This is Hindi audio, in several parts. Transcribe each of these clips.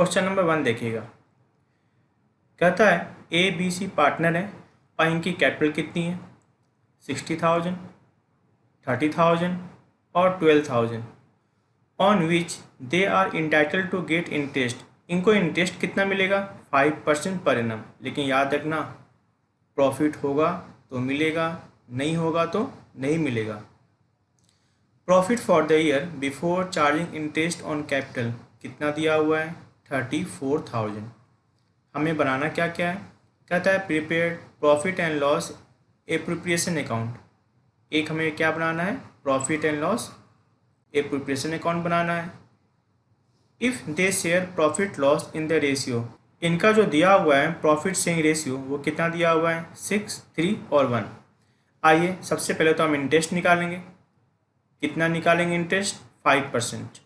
क्वेश्चन नंबर 1 देखिएगा। कहता है ए बी सी पार्टनर है और इनकी कैपिटल कितनी है 60,000, 30,000 और 12,000 on which they are entitled to get interest. इनको इंटरेस्ट कितना मिलेगा 5% पर एनम। लेकिन याद रखना प्रॉफिट होगा तो मिलेगा, नहीं होगा तो नहीं मिलेगा। Profit for the year before charging interest on capital कितना दिया हुआ है 34,000। हमें बनाना क्या क्या है, कहता है prepared profit and loss appropriation account. एक हमें क्या बनाना है profit and loss appropriation account बनाना है। If they share profit loss in the ratio, इनका जो दिया हुआ है प्रॉफिट शेयरिंग रेशियो वो कितना दिया हुआ है 6, 3 और 1। आइए सबसे पहले तो हम इंटरेस्ट निकालेंगे। कितना निकालेंगे इंटरेस्ट 5%।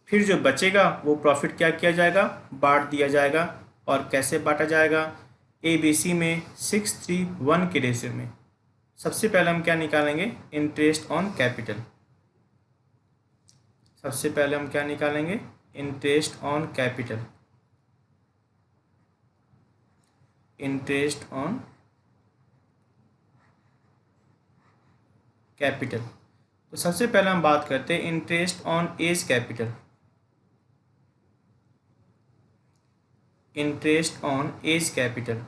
फिर जो बचेगा वो प्रॉफिट क्या किया जाएगा बांट दिया जाएगा। और कैसे बांटा जाएगा ए बी सी में 6, 3, 1 के रेशियो में। सबसे पहले हम क्या निकालेंगे इंटरेस्ट ऑन कैपिटल। सबसे पहले हम क्या निकालेंगे interest on capital. Interest on capital. तो सबसे पहले हम बात करते हैं interest on A's capital. Interest on A's capital.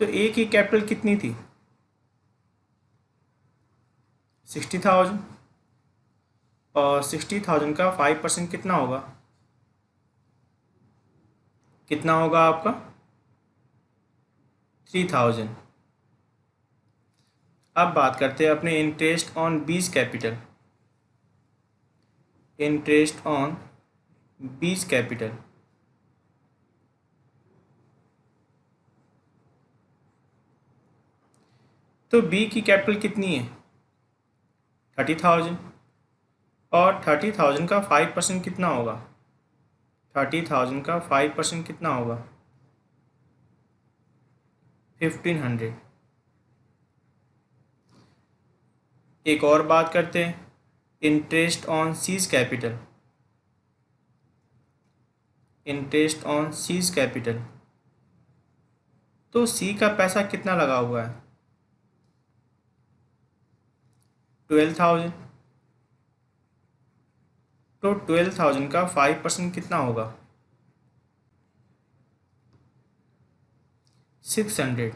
तो ए की कैपिटल कितनी थी 60,000 और 60,000 का 5% कितना होगा, कितना होगा आपका 3,000। अब बात करते हैं अपने इंटरेस्ट ऑन बीज कैपिटल। इंटरेस्ट ऑन बीज कैपिटल। तो बी की कैपिटल कितनी है 30,000 और 30,000 का 5% कितना होगा 30,000 का 5% कितना होगा 1,500। एक और बात करते हैं interest on seize capital. Interest on seize capital. तो सी का पैसा कितना लगा हुआ है 12,000। तो 12,000 का 5% कितना होगा 600।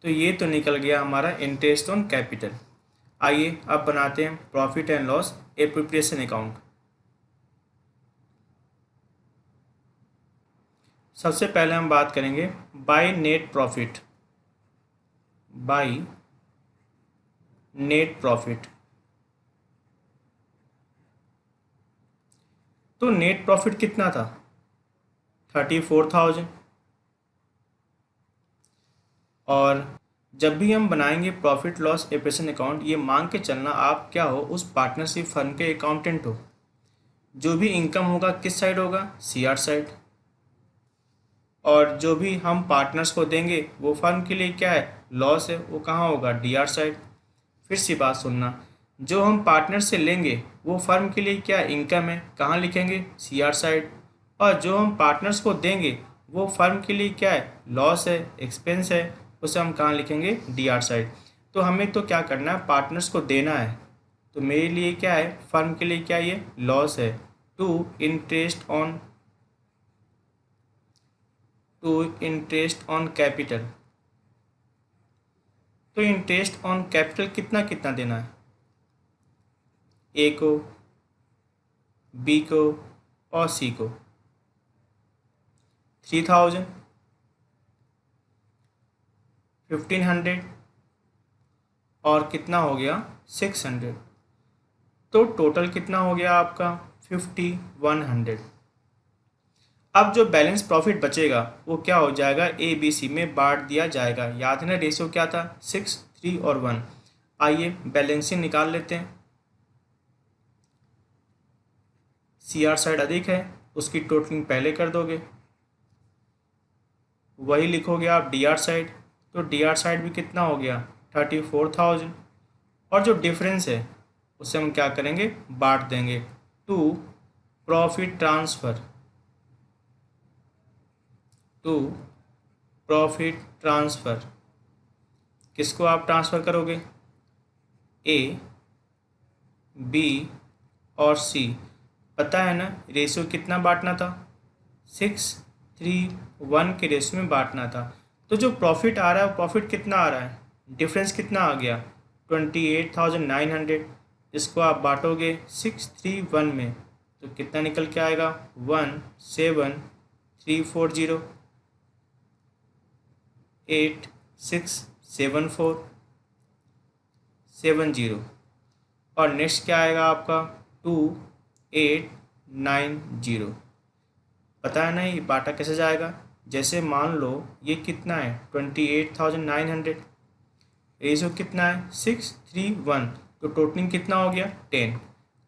तो ये तो निकल गया हमारा इंटरेस्ट ऑन कैपिटल। आइए अब बनाते हैं profit and loss appropriation account. सबसे पहले हम बात करेंगे by net profit. By net profit. तो नेट प्रॉफिट कितना था 34,000। और जब भी हम बनाएंगे प्रॉफिट लॉस एप्रोप्रिएशन अकाउंट ये मांग के चलना आप क्या हो उस पार्टनरशिप फर्म के अकाउंटेंट हो। जो भी इनकम होगा किस साइड होगा सीआर साइड। और जो भी हम पार्टनर्स को देंगे वो फर्म के लिए क्या है लॉस है वो कहाँ होगा डीआर साइड। फिर से बात सुनना, जो हम पार्टनर से लेंगे वो फर्म के लिए क्या इनकम है कहाँ लिखेंगे सीआर साइड। और जो हम पार्टनर्स को देंगे वो फर्म के लिए क्या है लॉस है एक्सपेंस है उसे हम कहाँ लिखेंगे डीआर साइड। तो हमें तो क्या करना है पार्टनर्स को देना है। तो मेरे लिए क्या है फर्म के लिए क्या ये लॉस है टू इंटरेस्ट ऑन कैपिटल। तो इंटरेस्ट ऑन कैपिटल कितना कितना देना है ए को बी को और सी को 3,000, 1,500 और कितना हो गया 600। तो टोटल कितना हो गया आपका 5,100। अब जो बैलेंस प्रॉफिट बचेगा वो क्या हो जाएगा ए बी सी में बांट दिया जाएगा। याद है ना रेशियो क्या था 6, 3 और 1। आइए बैलेंसिंग निकाल लेते हैं। सी आर साइड अधिक है उसकी टोटलिंग पहले कर दोगे, वही लिखोगे आप डी आर साइड। तो डी आर साइड भी कितना हो गया 34,000। और जो डिफरेंस है उससे हम क्या करेंगे, बांट देंगे। To profit transfer, to profit transfer, किसको आप ट्रांसफ़र करोगे, ए, बी और सी। पता है ना रेशियो कितना बांटना था, 6:3:1 के रेशियो में बांटना था। तो जो प्रॉफिट आ रहा है वो प्रॉफिट कितना आ रहा है, डिफरेंस कितना आ गया, 28,900। इसको आप बांटोगे 6:3:1 में तो कितना निकल के आएगा, 17340, 867470। और नेक्स्ट क्या आएगा आपका, 2890। पता है ना ये बाटा कैसे जाएगा, जैसे मान लो ये कितना है 28,900, रेशियो कितना है 6:3:1, तो टोटलिंग कितना हो गया 10।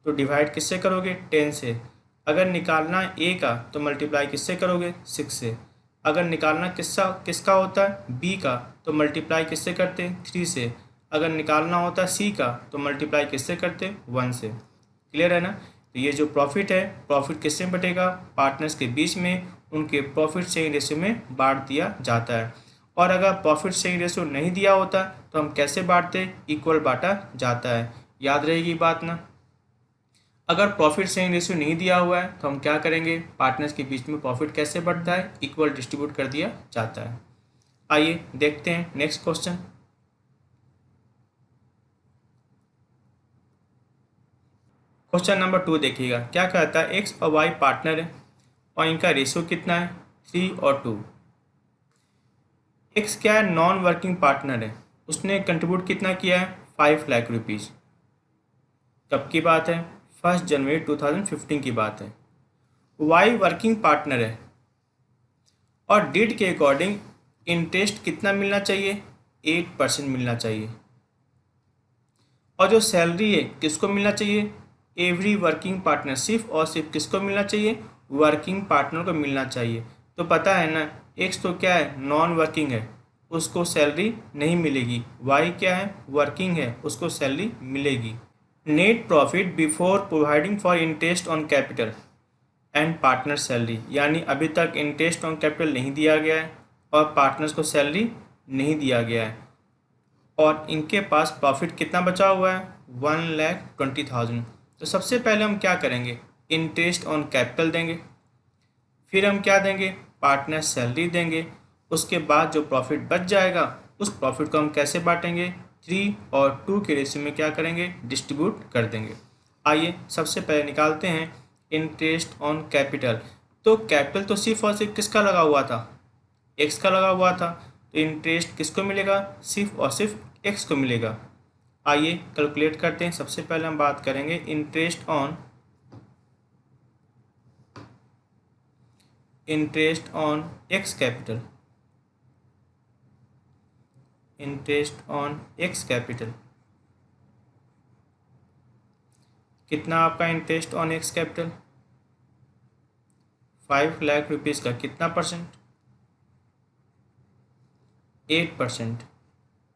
तो डिवाइड किससे करोगे, 10 से। अगर निकालना है ए का तो मल्टीप्लाई किससे करोगे, 6 से। अगर निकालना किसका होता है, बी का, तो मल्टीप्लाई किससे करते हैं, 3 से। अगर निकालना होता है सी का तो मल्टीप्लाई किससे करते, 1 से। क्लियर है ना। तो ये जो प्रॉफिट है, प्रॉफिट किससे बटेगा, पार्टनर्स के बीच में उनके प्रॉफिट शेयरिंग रेशियो में बांट दिया जाता है। और अगर प्रॉफिट शेयरिंग रेशियो नहीं दिया होता तो हम कैसे बांटते, इक्वल बांटा जाता है। याद रहेगी बात ना। अगर प्रॉफिट शेयरिंग रेशियो नहीं दिया हुआ है तो हम क्या करेंगे, पार्टनर्स के बीच में प्रॉफिट कैसे बढ़ता है, इक्वल डिस्ट्रीब्यूट कर दिया जाता है। आइए देखते हैं नेक्स्ट क्वेश्चन। क्वेश्चन नंबर 2 देखिएगा, क्या कहता है, एक्स और वाई पार्टनर है और इनका रेशियो कितना है, 3 और 2। एक्स क्या है, नॉन वर्किंग पार्टनर है, उसने कंट्रीब्यूट कितना किया है, 5 लाख रुपीज़। कब की बात है, 1 जनवरी 2015 की बात है। वाई वर्किंग पार्टनर है और डीड के अकॉर्डिंग इंटरेस्ट कितना मिलना चाहिए, 8% मिलना चाहिए। और जो सैलरी है किसको मिलना चाहिए, एवरी वर्किंग पार्टनर, सिर्फ और सिर्फ किसको मिलना चाहिए, वर्किंग पार्टनर को मिलना चाहिए। तो पता है ना, एक्स तो क्या है, नॉन वर्किंग है, उसको सैलरी नहीं मिलेगी। वाई क्या है, वर्किंग है, उसको सैलरी मिलेगी। Net profit before providing for interest on capital and partner salary, यानी अभी तक इंटरेस्ट ऑन कैपिटल नहीं दिया गया है और पार्टनर्स को सैलरी नहीं दिया गया है और इनके पास प्रॉफिट कितना बचा हुआ है, 1,20,000। तो सबसे पहले हम क्या करेंगे, इंटरेस्ट ऑन कैपिटल देंगे, फिर हम क्या देंगे, पार्टनर सैलरी देंगे। उसके बाद जो प्रॉफिट बच जाएगा उस प्रॉफिट को हम कैसे बांटेंगे, 3 और 2 के रेशियो में क्या करेंगे, डिस्ट्रीब्यूट कर देंगे। आइए सबसे पहले निकालते हैं इंटरेस्ट ऑन कैपिटल। तो कैपिटल तो सिर्फ और सिर्फ किसका लगा हुआ था, एक्स का लगा हुआ था। तो इंटरेस्ट किसको मिलेगा, सिर्फ और सिर्फ एक्स को मिलेगा। आइए कैलकुलेट करते हैं। सबसे पहले हम बात करेंगे interest on X capital, interest on X capital. कितना आपका interest on X capital, 5 lakh rupees का कितना परसेंट, 8%।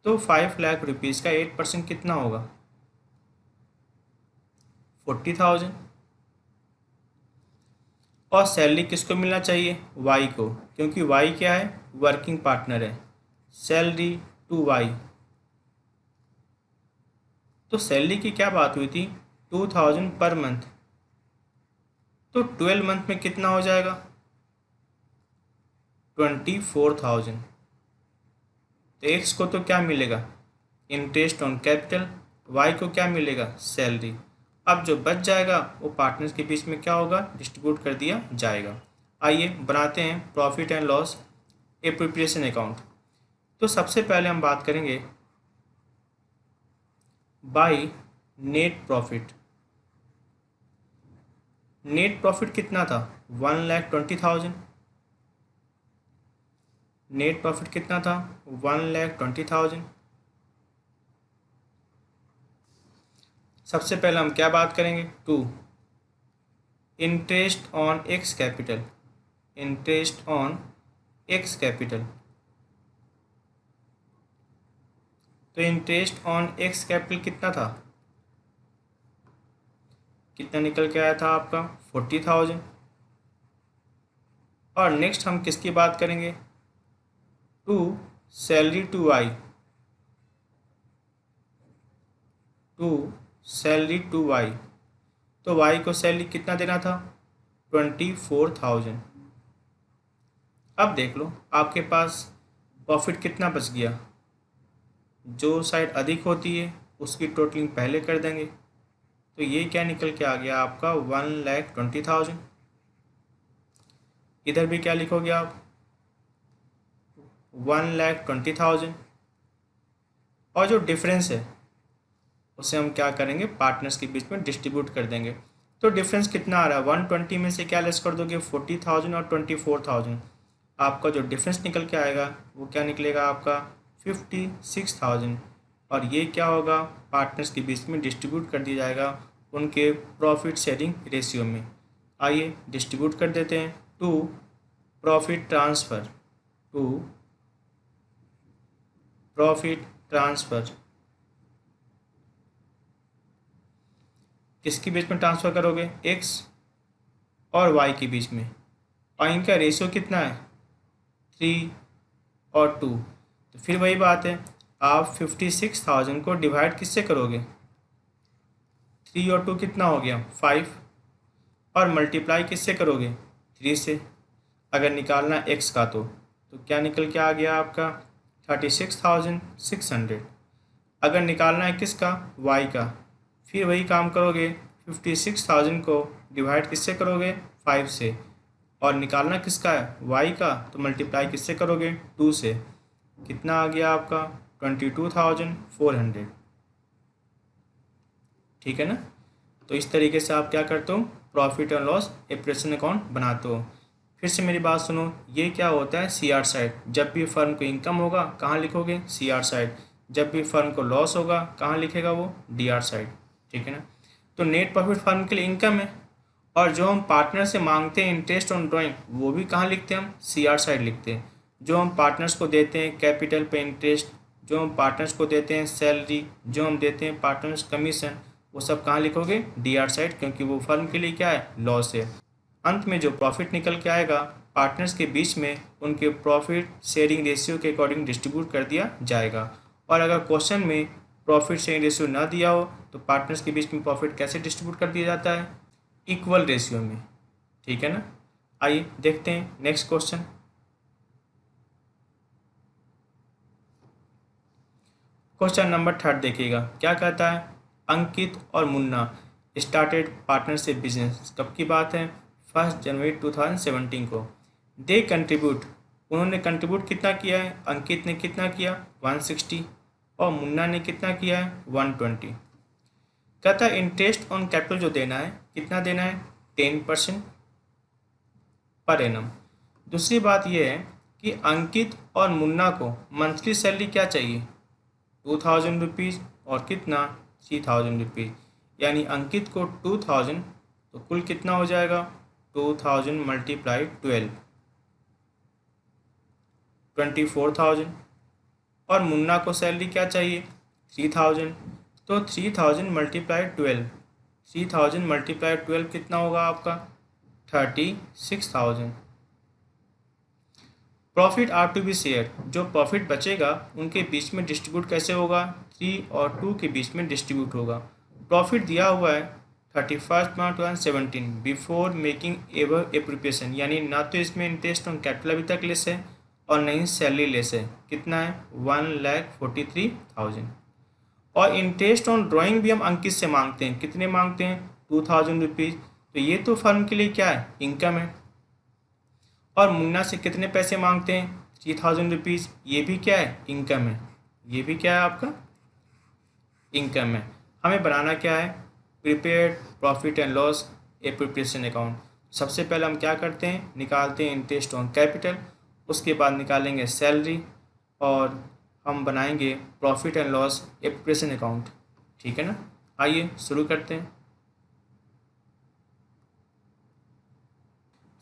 तो 5 लाख रुपीज़ का 8% कितना होगा, 40,000। और सैलरी किसको मिलना चाहिए, वाई को, क्योंकि वाई क्या है, वर्किंग पार्टनर है। सैलरी टू वाई, तो सैलरी की क्या बात हुई थी, 2,000 पर मंथ। तो 12 मंथ में कितना हो जाएगा, 24,000। तो एक्स को तो क्या मिलेगा, इंटरेस्ट ऑन कैपिटल, वाई को क्या मिलेगा, सैलरी। अब जो बच जाएगा वो पार्टनर्स के बीच में क्या होगा, डिस्ट्रीब्यूट कर दिया जाएगा। आइए बनाते हैं profit and loss appropriation account. तो सबसे पहले हम बात करेंगे by net profit. Net profit कितना था, 1,20,000। नेट प्रॉफिट कितना था, 1,20,000। सबसे पहले हम क्या बात करेंगे, to interest on X capital, interest on X capital. तो इंटरेस्ट ऑन एक्स कैपिटल कितना था, कितना निकल के आया था आपका 40,000। और नेक्स्ट हम किसकी बात करेंगे, to salary to Y, to salary to Y. तो वाई को सैलरी कितना देना था, 24,000। अब देख लो आपके पास प्रॉफिट कितना बच गया, जो साइड अधिक होती है उसकी टोटलिंग पहले कर देंगे। तो ये क्या निकल के आ गया आपका 1,20,000। इधर भी क्या लिखोगे आप, 1,20,000। और जो डिफरेंस है उसे हम क्या करेंगे, पार्टनर्स के बीच में डिस्ट्रीब्यूट कर देंगे। तो डिफरेंस कितना आ रहा है, 120 में से क्या लेस कर दोगे, 40,000 और 24,000। आपका जो डिफरेंस निकल के आएगा वो क्या निकलेगा आपका 56,000। और ये क्या होगा, पार्टनर्स के बीच में डिस्ट्रीब्यूट कर दिया जाएगा उनके प्रॉफिट शेयरिंग रेशियो में। आइए डिस्ट्रीब्यूट कर देते हैं। To profit transfer, to profit transfer किसके बीच में ट्रांसफ़र करोगे, एक्स और वाई के बीच में। और इनका रेशियो कितना है, 3 और 2। तो फिर वही बात है, आप 56,000 को डिवाइड किससे करोगे, 3 और 2 कितना हो गया 5। और मल्टीप्लाई किससे करोगे, 3 से। अगर निकालना एक्स का तो क्या निकल के आ गया आपका 36,600। अगर निकालना है किसका, वाई का, फिर वही काम करोगे, 56,000 को डिवाइड किससे करोगे, 5 से। और निकालना किसका है, वाई का, तो मल्टीप्लाई किससे करोगे, 2 से। कितना आ गया आपका 22,400। ठीक है ना। तो इस तरीके से आप क्या करते हो, प्रॉफिट एंड लॉस एप्रेशन अकाउंट बनाते हो। फिर से मेरी बात सुनो, ये क्या होता है सी आर साइड। जब भी फर्म को इनकम होगा कहाँ लिखोगे, सी आर साइड। जब भी फर्म को लॉस होगा कहाँ लिखेगा वो, डी आर साइड। ठीक है ना। तो नेट प्रॉफिट फर्म के लिए इनकम है, और जो हम पार्टनर से मांगते हैं इंटरेस्ट ऑन ड्राइंग वो भी कहाँ लिखते हैं हम, सी आर साइड लिखते हैं। जो हम पार्टनर्स को देते हैं कैपिटल पे इंटरेस्ट, जो हम पार्टनर्स को देते हैं सैलरी, जो हम देते हैं पार्टनर्स कमीशन, वो सब कहाँ लिखोगे, डी आर साइड, क्योंकि वो फर्म के लिए क्या है, लॉस है। अंत में जो प्रॉफिट निकल के आएगा पार्टनर्स के बीच में उनके प्रॉफिट शेयरिंग रेशियो के अकॉर्डिंग डिस्ट्रीब्यूट कर दिया जाएगा। और अगर क्वेश्चन में प्रॉफिट शेयरिंग रेशियो ना दिया हो तो पार्टनर्स के बीच में प्रॉफिट कैसे डिस्ट्रीब्यूट कर दिया जाता है, इक्वल रेशियो में। ठीक है ना। आइए देखते हैं नेक्स्ट क्वेश्चन। क्वेश्चन नंबर 3 देखिएगा, क्या कहता है, अंकित और मुन्ना स्टार्टेड पार्टनरशिप बिजनेस। कब की बात है, 1 जनवरी 2017 को। दे कंट्रीब्यूट, उन्होंने कंट्रीब्यूट कितना किया है, अंकित ने कितना किया 160 और मुन्ना ने कितना किया है 120। कहता है इंटरेस्ट ऑन कैपिटल जो देना है कितना देना है, 10% पर एनम। दूसरी बात यह है कि अंकित और मुन्ना को मंथली सैलरी क्या चाहिए, 2,000 रुपीज़ और कितना 3,000 रुपीज़। यानी अंकित को 2,000 तो कुल कितना हो जाएगा 2,000 मल्टीप्लाई 12, 24,000। और मुन्ना को सैलरी क्या चाहिए 3,000, तो 3,000 मल्टीप्लाई 12, 3,000 मल्टीप्लाई 12 कितना होगा आपका 36,000। Profit are to be share, जो प्रॉफिट बचेगा उनके बीच में डिस्ट्रीब्यूट कैसे होगा, 3 और 2 के बीच में डिस्ट्रीब्यूट होगा। प्रॉफिट दिया हुआ है 31 मार्च 2017 बिफोर मेकिंग एवर एप्रोप्रिएशन, यानी ना तो इसमें इंटरेस्ट ऑन कैपिटल अभी तक लेस है और नहीं सैलरी लेस है। कितना है 1,43,000। और इंटरेस्ट ऑन ड्राइंग भी हम अंकित से मांगते हैं, कितने मांगते हैं 2,000 रुपीज़। तो ये तो फर्म के लिए क्या है, इनकम है। और मुन्ना से कितने पैसे मांगते हैं 3,000 रुपीज़, ये भी क्या है, इनकम है। ये भी क्या है आपका, इनकम है। हमें बनाना क्या है, prepared profit and loss appropriation account. सबसे पहले हम क्या करते हैं, निकालते हैं इंटरेस्ट ऑन कैपिटल, उसके बाद निकालेंगे सैलरी, और हम बनाएंगे profit and loss appropriation account. ठीक है ना। आइए शुरू करते हैं।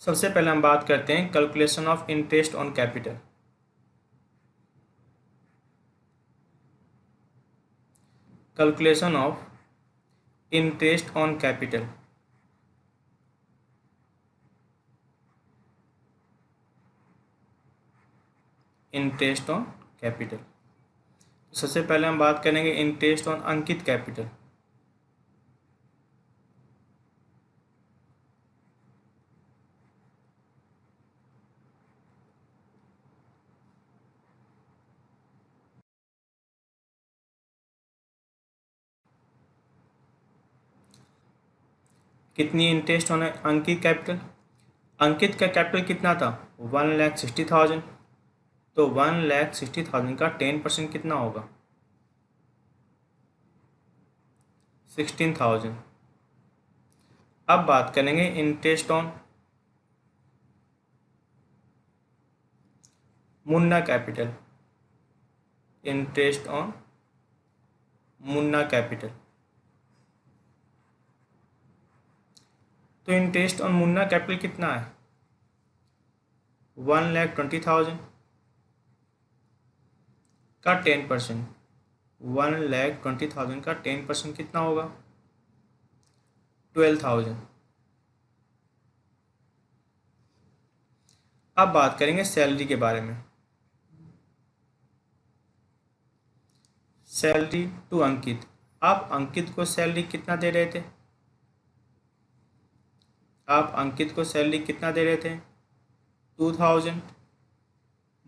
सबसे पहले हम बात करते हैं calculation of interest on capital. Calculation of interest on capital. Interest on capital. सबसे पहले हम बात करेंगे इंटरेस्ट ऑन अंकित कैपिटल। कितनी इंटरेस्ट ऑन अंकित कैपिटल? अंकित का कैपिटल कितना था? 1,60,000। तो 1,60,000 का 10% कितना होगा? 16,000। अब बात करेंगे interest on Munna capital. Interest on Munna capital. तो इंटरेस्ट ऑन मुन्ना कैपिटल कितना है? 1,20,000 का 10%। 1,20,000 का 10% कितना होगा? 12,000। अब बात करेंगे सैलरी के बारे में। सैलरी टू अंकित। आप अंकित को सैलरी कितना दे रहे थे? आप अंकित को सैलरी कितना दे रहे थे? 2,000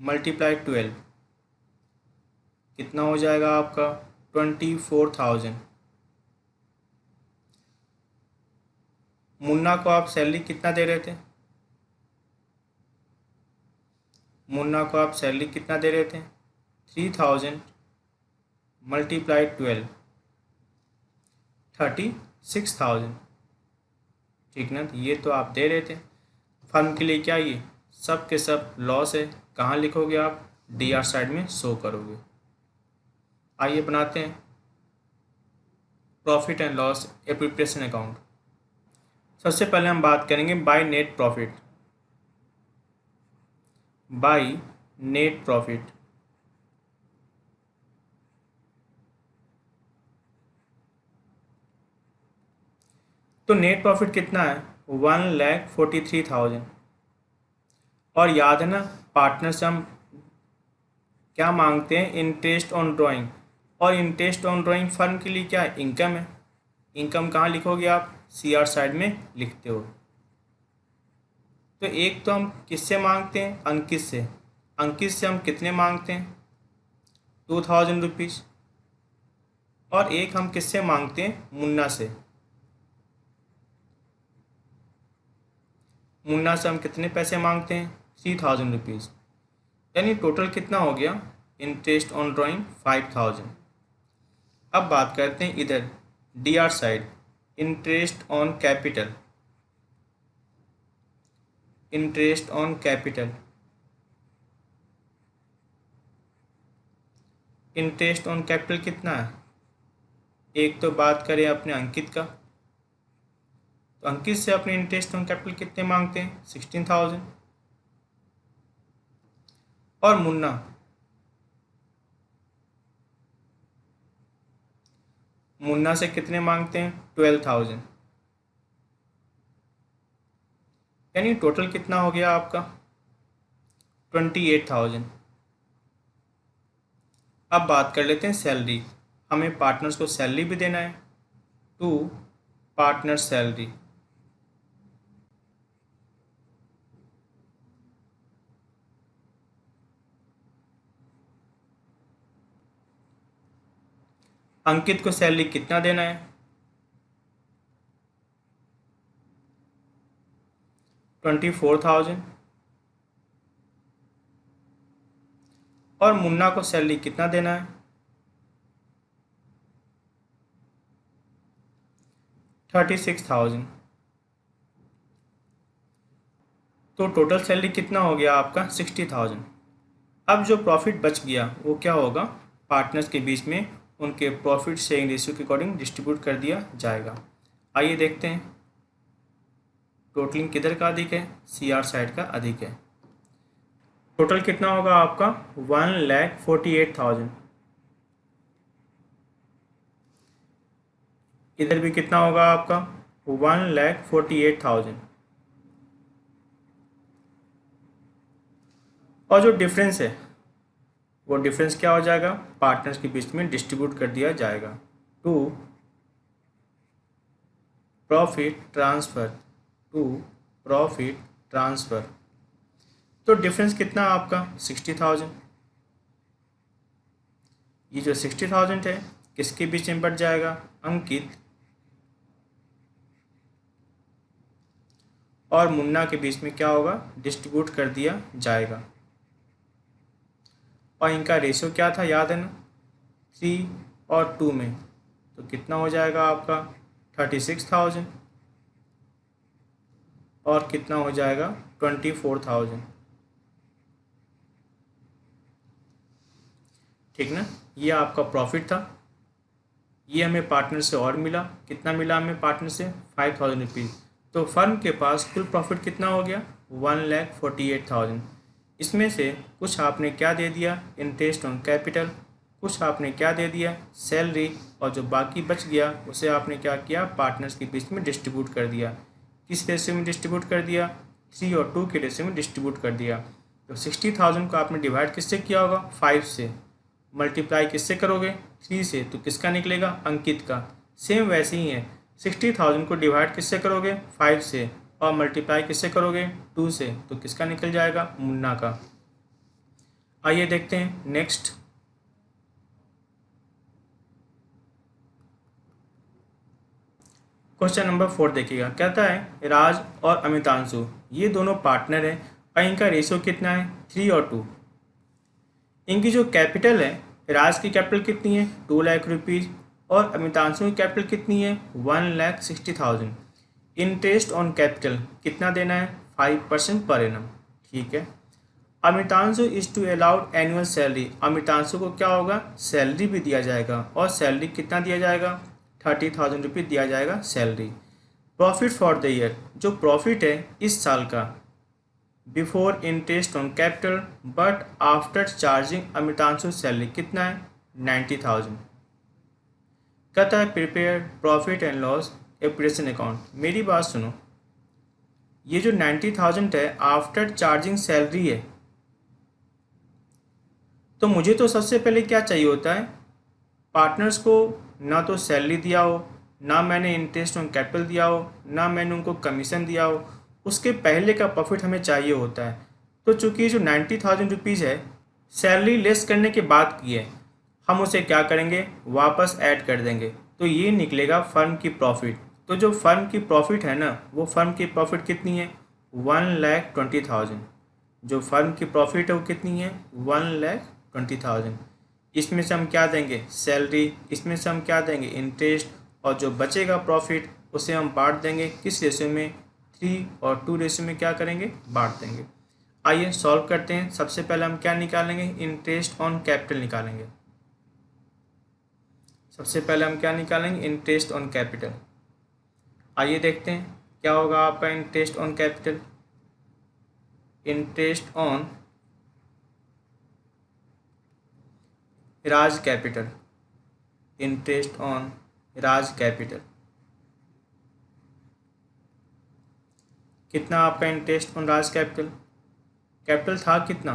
मल्टीप्लाई 12 कितना हो जाएगा आपका? 24,000। मुन्ना को आप सैलरी कितना दे रहे थे? मुन्ना को आप सैलरी कितना दे रहे थे? 3,000 मल्टीप्लाई 12 36,000। ठीक ना? तो ये तो आप दे रहे थे। फर्म के लिए क्या ये सब के सब लॉस है। कहाँ लिखोगे आप? DR साइड में शो करोगे। आइए बनाते हैं profit and loss appropriation account. सबसे पहले हम बात करेंगे by net profit. By net profit. तो नेट प्रॉफिट कितना है? 1,43,000। और याद है ना, पार्टनर से हम क्या मांगते हैं? Interest on drawing. और इंटरेस्ट ऑन ड्राइंग फर्म के लिए क्या है? इनकम है। इनकम कहाँ लिखोगे आप? CR साइड में लिखते हो। तो एक तो हम किससे मांगते हैं? अंकित से। अंकित से हम कितने मांगते हैं? 2,000 रुपीज़। और एक हम किससे मांगते हैं? मुन्ना से। मुन्ना से हम कितने पैसे मांगते हैं? 3,000 रुपीज़। यानी टोटल कितना हो गया? Interest on drawing 5,000। अब बात करते हैं इधर DR side, interest on capital. Interest on capital. Interest on capital कितना है? एक तो बात करें अपने अंकित का, तो अंकित से अपने इंटरेस्ट ऑन कैपिटल कितने मांगते हैं? 16,000। और मुन्ना, मुन्ना से कितने मांगते हैं? 12,000। यानी टोटल कितना हो गया आपका? 28,000। अब बात कर लेते हैं सैलरी। हमें पार्टनर्स को सैलरी भी देना है। To partner salary. अंकित को सैलरी कितना देना है? 24,000। और मुन्ना को सैलरी कितना देना है? 36,000। तो टोटल सैलरी कितना हो गया आपका? 60,000। अब जो प्रॉफिट बच गया वो क्या होगा? पार्टनर्स के बीच में उनके प्रॉफिट शेयरिंग रेशियो के अकॉर्डिंग डिस्ट्रीब्यूट कर दिया जाएगा। आइए देखते हैं टोटलिंग किधर का अधिक है? CR साइड का अधिक है। टोटल कितना होगा आपका? 1,48,000। इधर भी कितना होगा आपका? 1,48,000। और जो डिफरेंस है वो डिफरेंस क्या हो जाएगा, पार्टनर्स के बीच में डिस्ट्रीब्यूट कर दिया जाएगा to profit transfer, to profit transfer. तो डिफरेंस कितना आपका 60,000। ये जो 60,000 है किसके बीच में बढ़ जाएगा, अंकित और मुन्ना के बीच में क्या होगा, डिस्ट्रीब्यूट कर दिया जाएगा। और इनका रेशियो क्या था, याद है ना, 3 और 2 में। तो कितना हो जाएगा आपका 36,000 और कितना हो जाएगा 24,000। ठीक ना, ये आपका प्रॉफिट था। ये हमें पार्टनर से और मिला, कितना मिला हमें पार्टनर से, 5,000 रुपीज़। तो फर्म के पास कुल प्रॉफिट कितना हो गया, 1,48,000। इसमें से कुछ आपने क्या दे दिया, इंटरेस्ट ऑन कैपिटल, कुछ आपने क्या दे दिया, सैलरी, और जो बाकी बच गया उसे आपने क्या किया, पार्टनर्स के बीच में डिस्ट्रीब्यूट कर दिया। किस रेशियो में डिस्ट्रीब्यूट कर दिया, 3 और 2 के रेशियो में डिस्ट्रीब्यूट कर दिया। तो 60,000 को आपने डिवाइड किससे किया होगा, 5 से, मल्टीप्लाई किससे करोगे, 3 से, तो किसका निकलेगा, अंकित का। सेम वैसे ही है, 60,000 को डिवाइड किससे करोगे, 5 से, और मल्टीप्लाई किससे करोगे, 2 से, तो किसका निकल जाएगा, मुन्ना का। आइए देखते हैं नेक्स्ट। क्वेश्चन नंबर 4 देखिएगा, कहता है राज और अमितांशु ये दोनों पार्टनर हैं और इनका रेशियो कितना है, 3 और 2। इनकी जो कैपिटल है, राज की कैपिटल कितनी है, 2 लाख रुपीज़, और अमितांशु की कैपिटल कितनी है, 1,60,000। इंटरेस्ट ऑन कैपिटल कितना देना है, 5% पर एनम। ठीक है। Amitanshu is to allowed annual salary, Amitanshu को क्या होगा, सैलरी भी दिया जाएगा, और सैलरी कितना दिया जाएगा, 30,000 रुपीज़ दिया जाएगा salary. Profit for the year, जो प्रॉफिट है इस साल का, before interest on capital but after charging Amitanshu salary कितना है, 90,000। कहता है prepare profit and loss operation account. मेरी बात सुनो, ये जो 90,000 है आफ्टर चार्जिंग सैलरी है, तो मुझे तो सबसे पहले क्या चाहिए होता है, पार्टनर्स को ना तो सैलरी दिया हो, ना मैंने इंटरेस्ट ऑन कैपिटल दिया हो, ना मैंने उनको कमीशन दिया हो, उसके पहले का प्रॉफिट हमें चाहिए होता है। तो चूंकि जो 90,000 रुपीज़ है सैलरी लेस करने के बाद की है, हम उसे क्या करेंगे, वापस ऐड कर देंगे, तो ये निकलेगा फर्म की प्रॉफिट। तो जो फर्म की प्रॉफिट है ना, वो फर्म की प्रॉफिट कितनी है, 1,20,000। जो फर्म की प्रॉफिट है वो कितनी है, 1,20,000। इसमें से हम क्या देंगे, सैलरी, इसमें से हम क्या देंगे, इंटरेस्ट, और जो बचेगा प्रॉफिट उसे हम बांट देंगे किस रेशियो में, 3 और 2 रेशियो में क्या करेंगे, बांट देंगे। आइए सॉल्व करते हैं। सबसे पहले हम क्या निकालेंगे, इंटरेस्ट ऑन कैपिटल निकालेंगे। सबसे पहले हम क्या निकालेंगे, इंटरेस्ट ऑन कैपिटल। आइए देखते हैं क्या होगा आपका interest on capital. Interest on Raj capital, interest on Raj capital, कितना आपका interest on Raj capital, capital था कितना,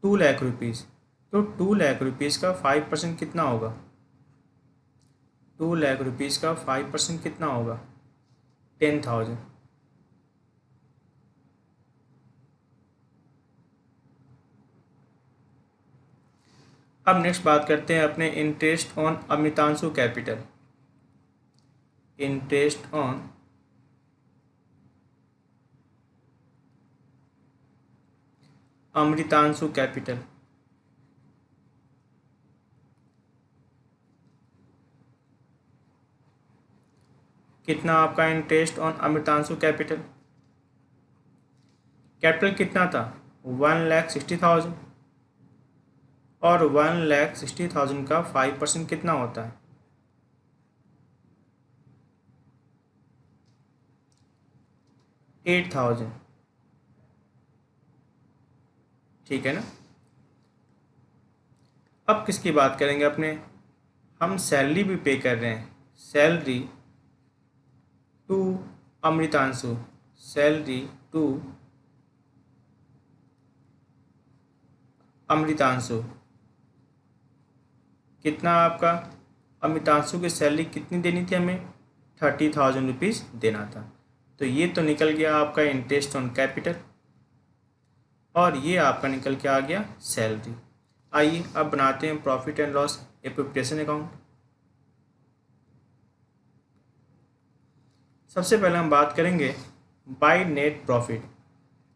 2 लाख रुपीज़। तो 2 लाख रुपीज़ का 5% कितना होगा, 2 लाख रुपीज़ का 5% कितना होगा, 10,000। अब नेक्स्ट बात करते हैं अपने interest on Amitanshu capital. Interest on Amritanshu capital, कितना आपका interest on Amritanshu capital, capital कितना था, 1,60,000, और 1,60,000 का 5% कितना होता है, 8,000। ठीक है ना। अब किसकी बात करेंगे अपने, हम सैलरी भी पे कर रहे हैं, salary to Amritanshu, salary to Amritanshu, कितना आपका अमृतांशु की सैलरी कितनी देनी थी हमें, 30,000 रुपीज़ देना था। तो ये तो निकल गया आपका इंटरेस्ट ऑन कैपिटल और ये आपका निकल के आ गया सैलरी। आइए अब बनाते हैं profit and loss appropriation account. सबसे पहले हम बात करेंगे बाय नेट प्रॉफिट।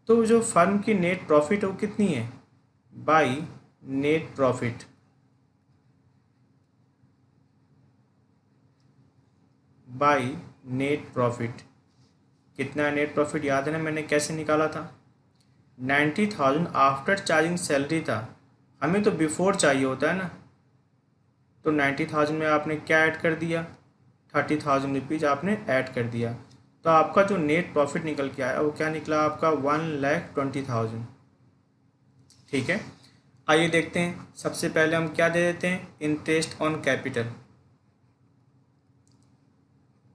तो जो फर्म की नेट प्रॉफिट है वो कितनी है, by net profit. By net profit कितना नेट प्रॉफिट याद है ना, मैंने कैसे निकाला था, 90,000 आफ्टर चार्जिंग सैलरी था, हमें तो बिफोर चाहिए होता है ना। तो 90,000 में आपने क्या ऐड कर दिया, 30,000 रुपीज़ आपने ऐड कर दिया। तो आपका जो नेट प्रॉफिट निकल के आया वो क्या निकला आपका, 1,20,000। ठीक है, आइए देखते हैं। सबसे पहले हम क्या दे देते हैं, interest on capital,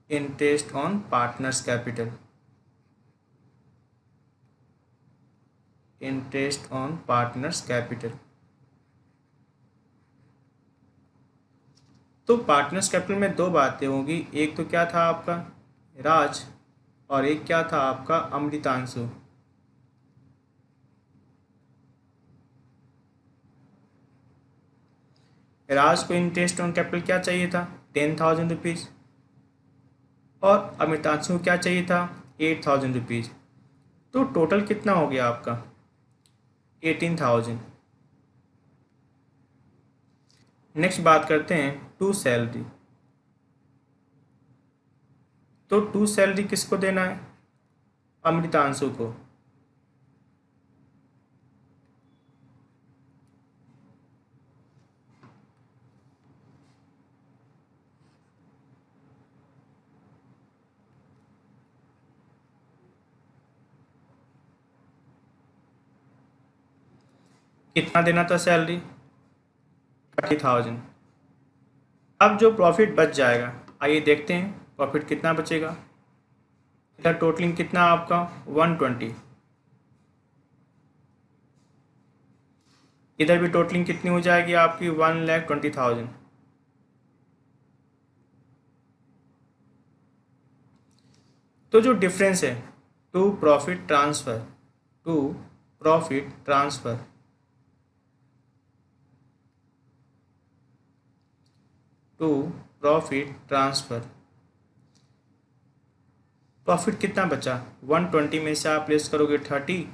interest on partners capital, interest on partners capital. तो पार्टनर्स कैपिटल में दो बातें होंगी, एक तो क्या था आपका राज और एक क्या था आपका अमृतांशु। राज को इंटरेस्ट ऑन कैपिटल क्या चाहिए था, 10,000 रुपीज़ और अमृतांशु को क्या चाहिए था, 8,000 रुपीज़। तो टोटल कितना हो गया आपका, 18,000। नेक्स्ट बात करते हैं टू सैलरी। तो टू सैलरी किसको देना है, अमृतांशु को। कितना देना था सैलरी, 30,000। अब जो प्रॉफिट बच जाएगा, आइए देखते हैं प्रॉफिट कितना बचेगा। इधर टोटलिंग कितना आपका 120, इधर भी टोटलिंग कितनी हो जाएगी आपकी 1,20,000। तो जो डिफरेंस है to profit transfer, to profit transfer, to profit transfer, profit कितना बचा, 120 में से आप लेस करोगे 30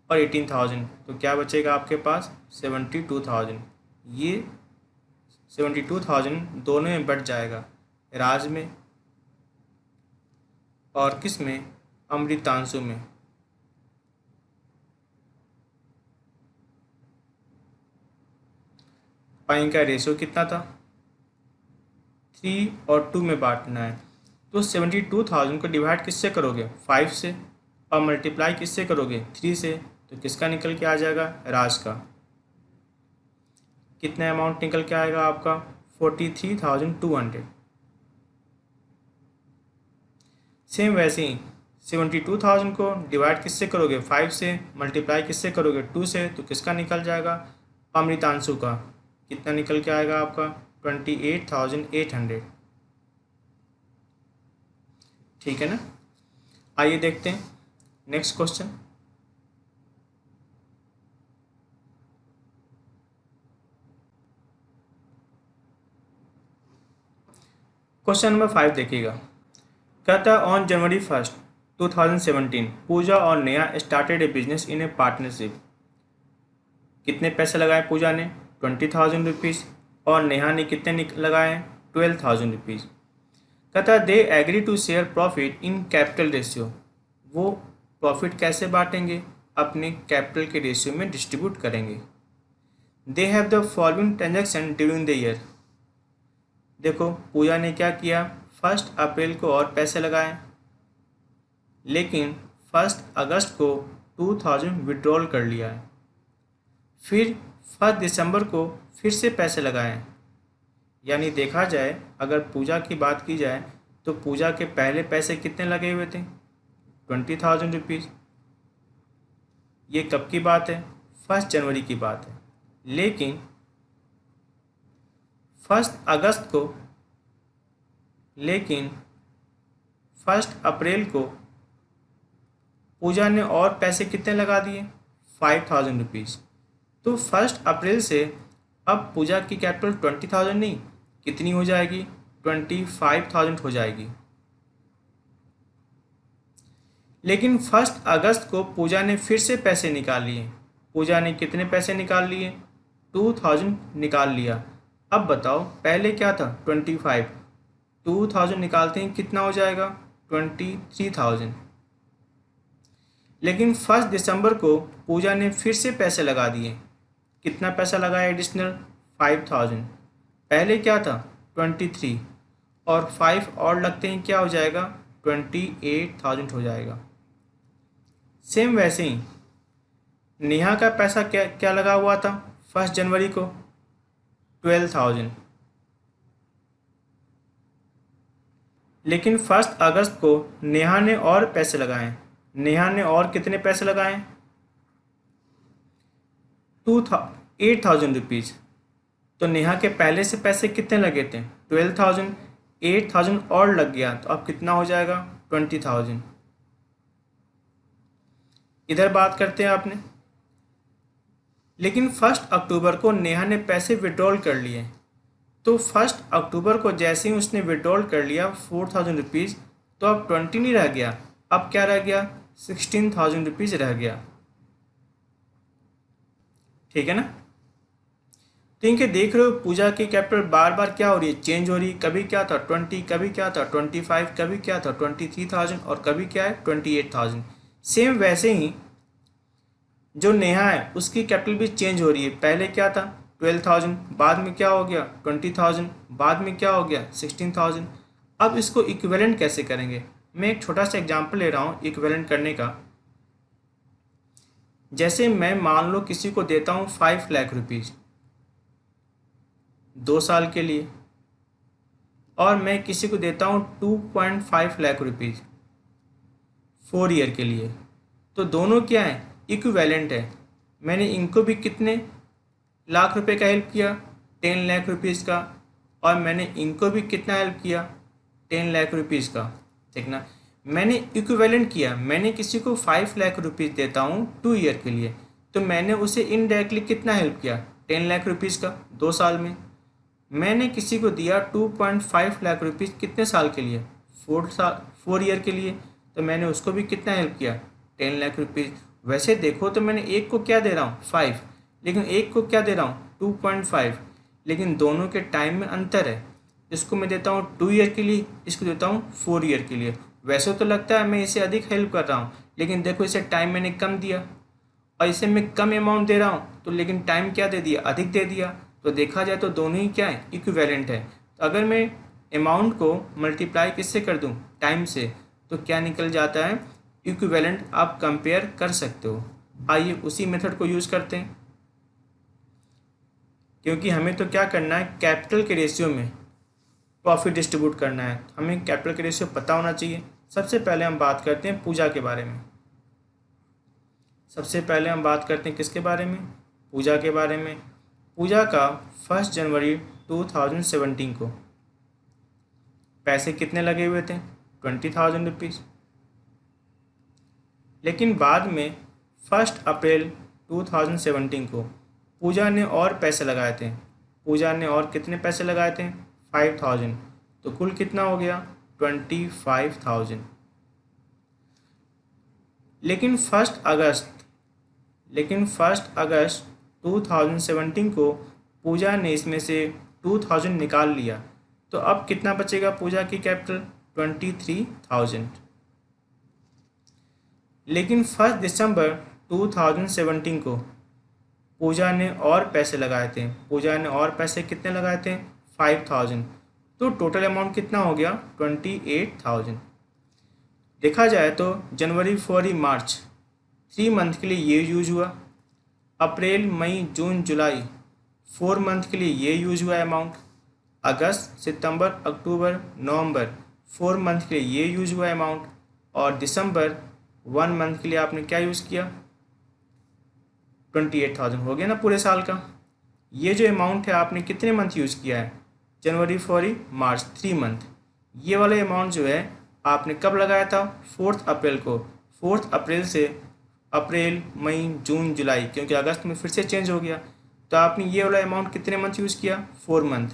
और 18,000 तो क्या बचेगा आपके पास, 72,000। ये 72,000 दोनों में बढ़ जाएगा, राज में और किस में, अमृतांशु में। पाई का रेशियो कितना था, 3 और 2 में बांटना है। तो 72,000 को डिवाइड किससे करोगे, 5 से, और मल्टीप्लाई किससे करोगे, 3 से। तो किसका निकल के आ जाएगा, राज का। कितना अमाउंट निकल के आएगा आपका, 43,200। सेम वैसे ही 72,000 को डिवाइड किससे करोगे, 5 से, मल्टीप्लाई किससे करोगे, 2 से। तो किसका निकल जाएगा, अमृतांशु का। कितना निकल के आएगा आपका, 28,800। ठीक है ना। आइए देखते हैं नेक्स्ट क्वेश्चन। क्वेश्चन नंबर 5 देखिएगा। कहता है ऑन जनवरी 1, 2017 पूजा और Neha started A business in A partnership. कितने पैसे लगाए पूजा ने, 20,000 रुपीज़ और नेहा ने कितने लगाए, 12,000 रुपीज़। कहता है they agree to share profit in capital ratio. वो प्रॉफिट कैसे बांटेंगे, अपने कैपिटल के रेशियो में डिस्ट्रीब्यूट करेंगे। They have the following transaction during the year. देखो पूजा ने क्या किया, 1 अप्रैल को और पैसे लगाए, लेकिन 1 अगस्त को 2,000 विड्रॉल कर लिया है। फिर 1 दिसंबर को फिर से पैसे लगाए। यानी देखा जाए, अगर पूजा की बात की जाए तो पूजा के पहले पैसे कितने लगे हुए थे, 20,000 रुपीज़। ये कब की बात है, 1 जनवरी की बात है। लेकिन 1 अप्रैल को पूजा ने और पैसे कितने लगा दिए, 5000 रुपीज़। तो 1 अप्रैल से अब पूजा की कैपिटल 20,000 नहीं, कितनी हो जाएगी, 25,000 हो जाएगी। लेकिन 1 अगस्त को पूजा ने फिर से पैसे निकाल लिए। पूजा ने कितने पैसे निकाल लिए, 2000 निकाल लिया। अब बताओ पहले क्या था, 25, 2000 निकालते हैं कितना हो जाएगा, 23,000। लेकिन 1 दिसंबर को पूजा ने फिर से पैसे लगा दिए। कितना पैसा लगाया एडिशनल, 5000। पहले क्या था, 23, और 5 और लगते हैं क्या हो जाएगा, 28,000 हो जाएगा। सेम वैसे ही नेहा का पैसा क्या क्या लगा हुआ था 1 जनवरी को, 12,000। लेकिन 1 अगस्त को नेहा ने और पैसे लगाए। नेहा ने और कितने पैसे लगाए, 8,000 रुपीज़। तो नेहा के पहले से पैसे कितने लगे थे, 12,000, 8,000 और लग गया, तो अब कितना हो जाएगा, 20,000। इधर बात करते हैं आपने। लेकिन 1 अक्टूबर को नेहा ने पैसे विड्रॉल कर लिए। तो 1 अक्टूबर को जैसे ही उसने विड्रॉल कर लिया 4,000 रुपीज़, तो अब 20 नहीं रह गया, अब क्या रह गया, 16,000 रुपीज़ रह गया। ठीक है ना। तो इनके देख रहे हो पूजा की कैपिटल बार बार क्या हो रही है, चेंज हो रही है। कभी क्या था 20, कभी क्या था 25, कभी क्या था 23,000, और कभी क्या है 28,000। सेम वैसे ही जो नेहा है उसकी कैपिटल भी चेंज हो रही है। पहले क्या था 12,000, बाद में क्या हो गया 20,000, बाद में क्या हो गया 16,000। अब इसको इक्विवेलेंट कैसे करेंगे, मैं एक छोटा सा एग्जांपल ले रहा हूँ इक्विवेलेंट करने का। जैसे मैं मान लो किसी को देता हूँ 5 लाख रुपीज़ 2 साल के लिए, और मैं किसी को देता हूँ 2.5 लाख रुपीज़ 4 ईयर के लिए। तो दोनों क्या है, इक्विवेलेंट है। मैंने इनको भी कितने लाख रुपए का हेल्प किया, 10 लाख रुपीज़ का, और मैंने इनको भी कितना हेल्प किया, 10 लाख रुपीज़ का। देखना मैंने इक्विवेलेंट किया। मैंने किसी को 5 लाख रुपीज़ देता हूँ 2 ईयर के लिए, तो मैंने उसे इनडायरेक्टली कितना हेल्प किया, 10 लाख रुपीज़ का 2 साल में। मैंने किसी को दिया 2.5 लाख रुपीज़ कितने साल के लिए, 4 ईयर के लिए, तो मैंने उसको भी कितना हेल्प किया, 10 लाख रुपीज़। वैसे देखो तो मैंने एक को क्या दे रहा हूँ 5, लेकिन एक को क्या दे रहा हूँ 2.5, लेकिन दोनों के टाइम में अंतर है। इसको मैं देता हूँ 2 ईयर के लिए, इसको देता हूँ 4 ईयर के लिए। वैसे तो लगता है मैं इसे अधिक हेल्प कर रहा हूँ, लेकिन देखो इसे टाइम मैंने कम दिया, और इसे मैं कम अमाउंट दे रहा हूँ, तो लेकिन टाइम क्या दे दिया, अधिक दे दिया। तो देखा जाए तो दोनों ही क्या है, इक्विवेलेंट है। तो अगर मैं अमाउंट को मल्टीप्लाई किससे कर दूँ, टाइम से, तो क्या निकल जाता है, इक्विवेलेंट आप कंपेयर कर सकते हो। आइए उसी मेथड को यूज़ करते हैं, क्योंकि हमें तो क्या करना है, कैपिटल के रेशियो में प्रॉफिट डिस्ट्रीब्यूट करना है। हमें कैपिटल के रेशियो पता होना चाहिए। सबसे पहले हम बात करते हैं पूजा के बारे में। सबसे पहले हम बात करते हैं किसके बारे में, पूजा के बारे में। पूजा का 1 जनवरी 2017 को पैसे कितने लगे हुए थे, 20,000 रुपीज़। लेकिन बाद में 1 अप्रैल 2017 को पूजा ने और पैसे लगाए थे। पूजा ने और कितने पैसे लगाए थे, 5,000। तो कुल कितना हो गया, 25,000। लेकिन 1 अगस्त 2017 को पूजा ने इसमें से 2,000 निकाल लिया। तो अब कितना बचेगा पूजा की कैपिटल, 23,000। लेकिन 1 दिसंबर 2017 को पूजा ने और पैसे लगाए थे। पूजा ने और पैसे कितने लगाए थे, 5,000। तो टोटल अमाउंट कितना हो गया, 28,000। देखा जाए तो जनवरी, फरवरी, मार्च 3 मंथ के लिए ये यूज हुआ। अप्रैल, मई, जून, जुलाई 4 मंथ के लिए ये यूज हुआ अमाउंट। अगस्त, सितंबर, अक्टूबर, नवंबर 4 मंथ के लिए ये यूज हुआ अमाउंट। और दिसंबर 1 मंथ के लिए आपने क्या यूज़ किया, 28,000 हो गया ना पूरे साल का। ये जो अमाउंट है आपने कितने मंथ यूज़ किया है, जनवरी, फरवरी, मार्च, 3 मंथ। ये वाला अमाउंट जो है आपने कब लगाया था, 4 अप्रैल को। 4 अप्रैल से अप्रैल, मई, जून, जुलाई, क्योंकि अगस्त में फिर से चेंज हो गया, तो आपने ये वाला अमाउंट कितने मंथ यूज़ किया, 4 मंथ।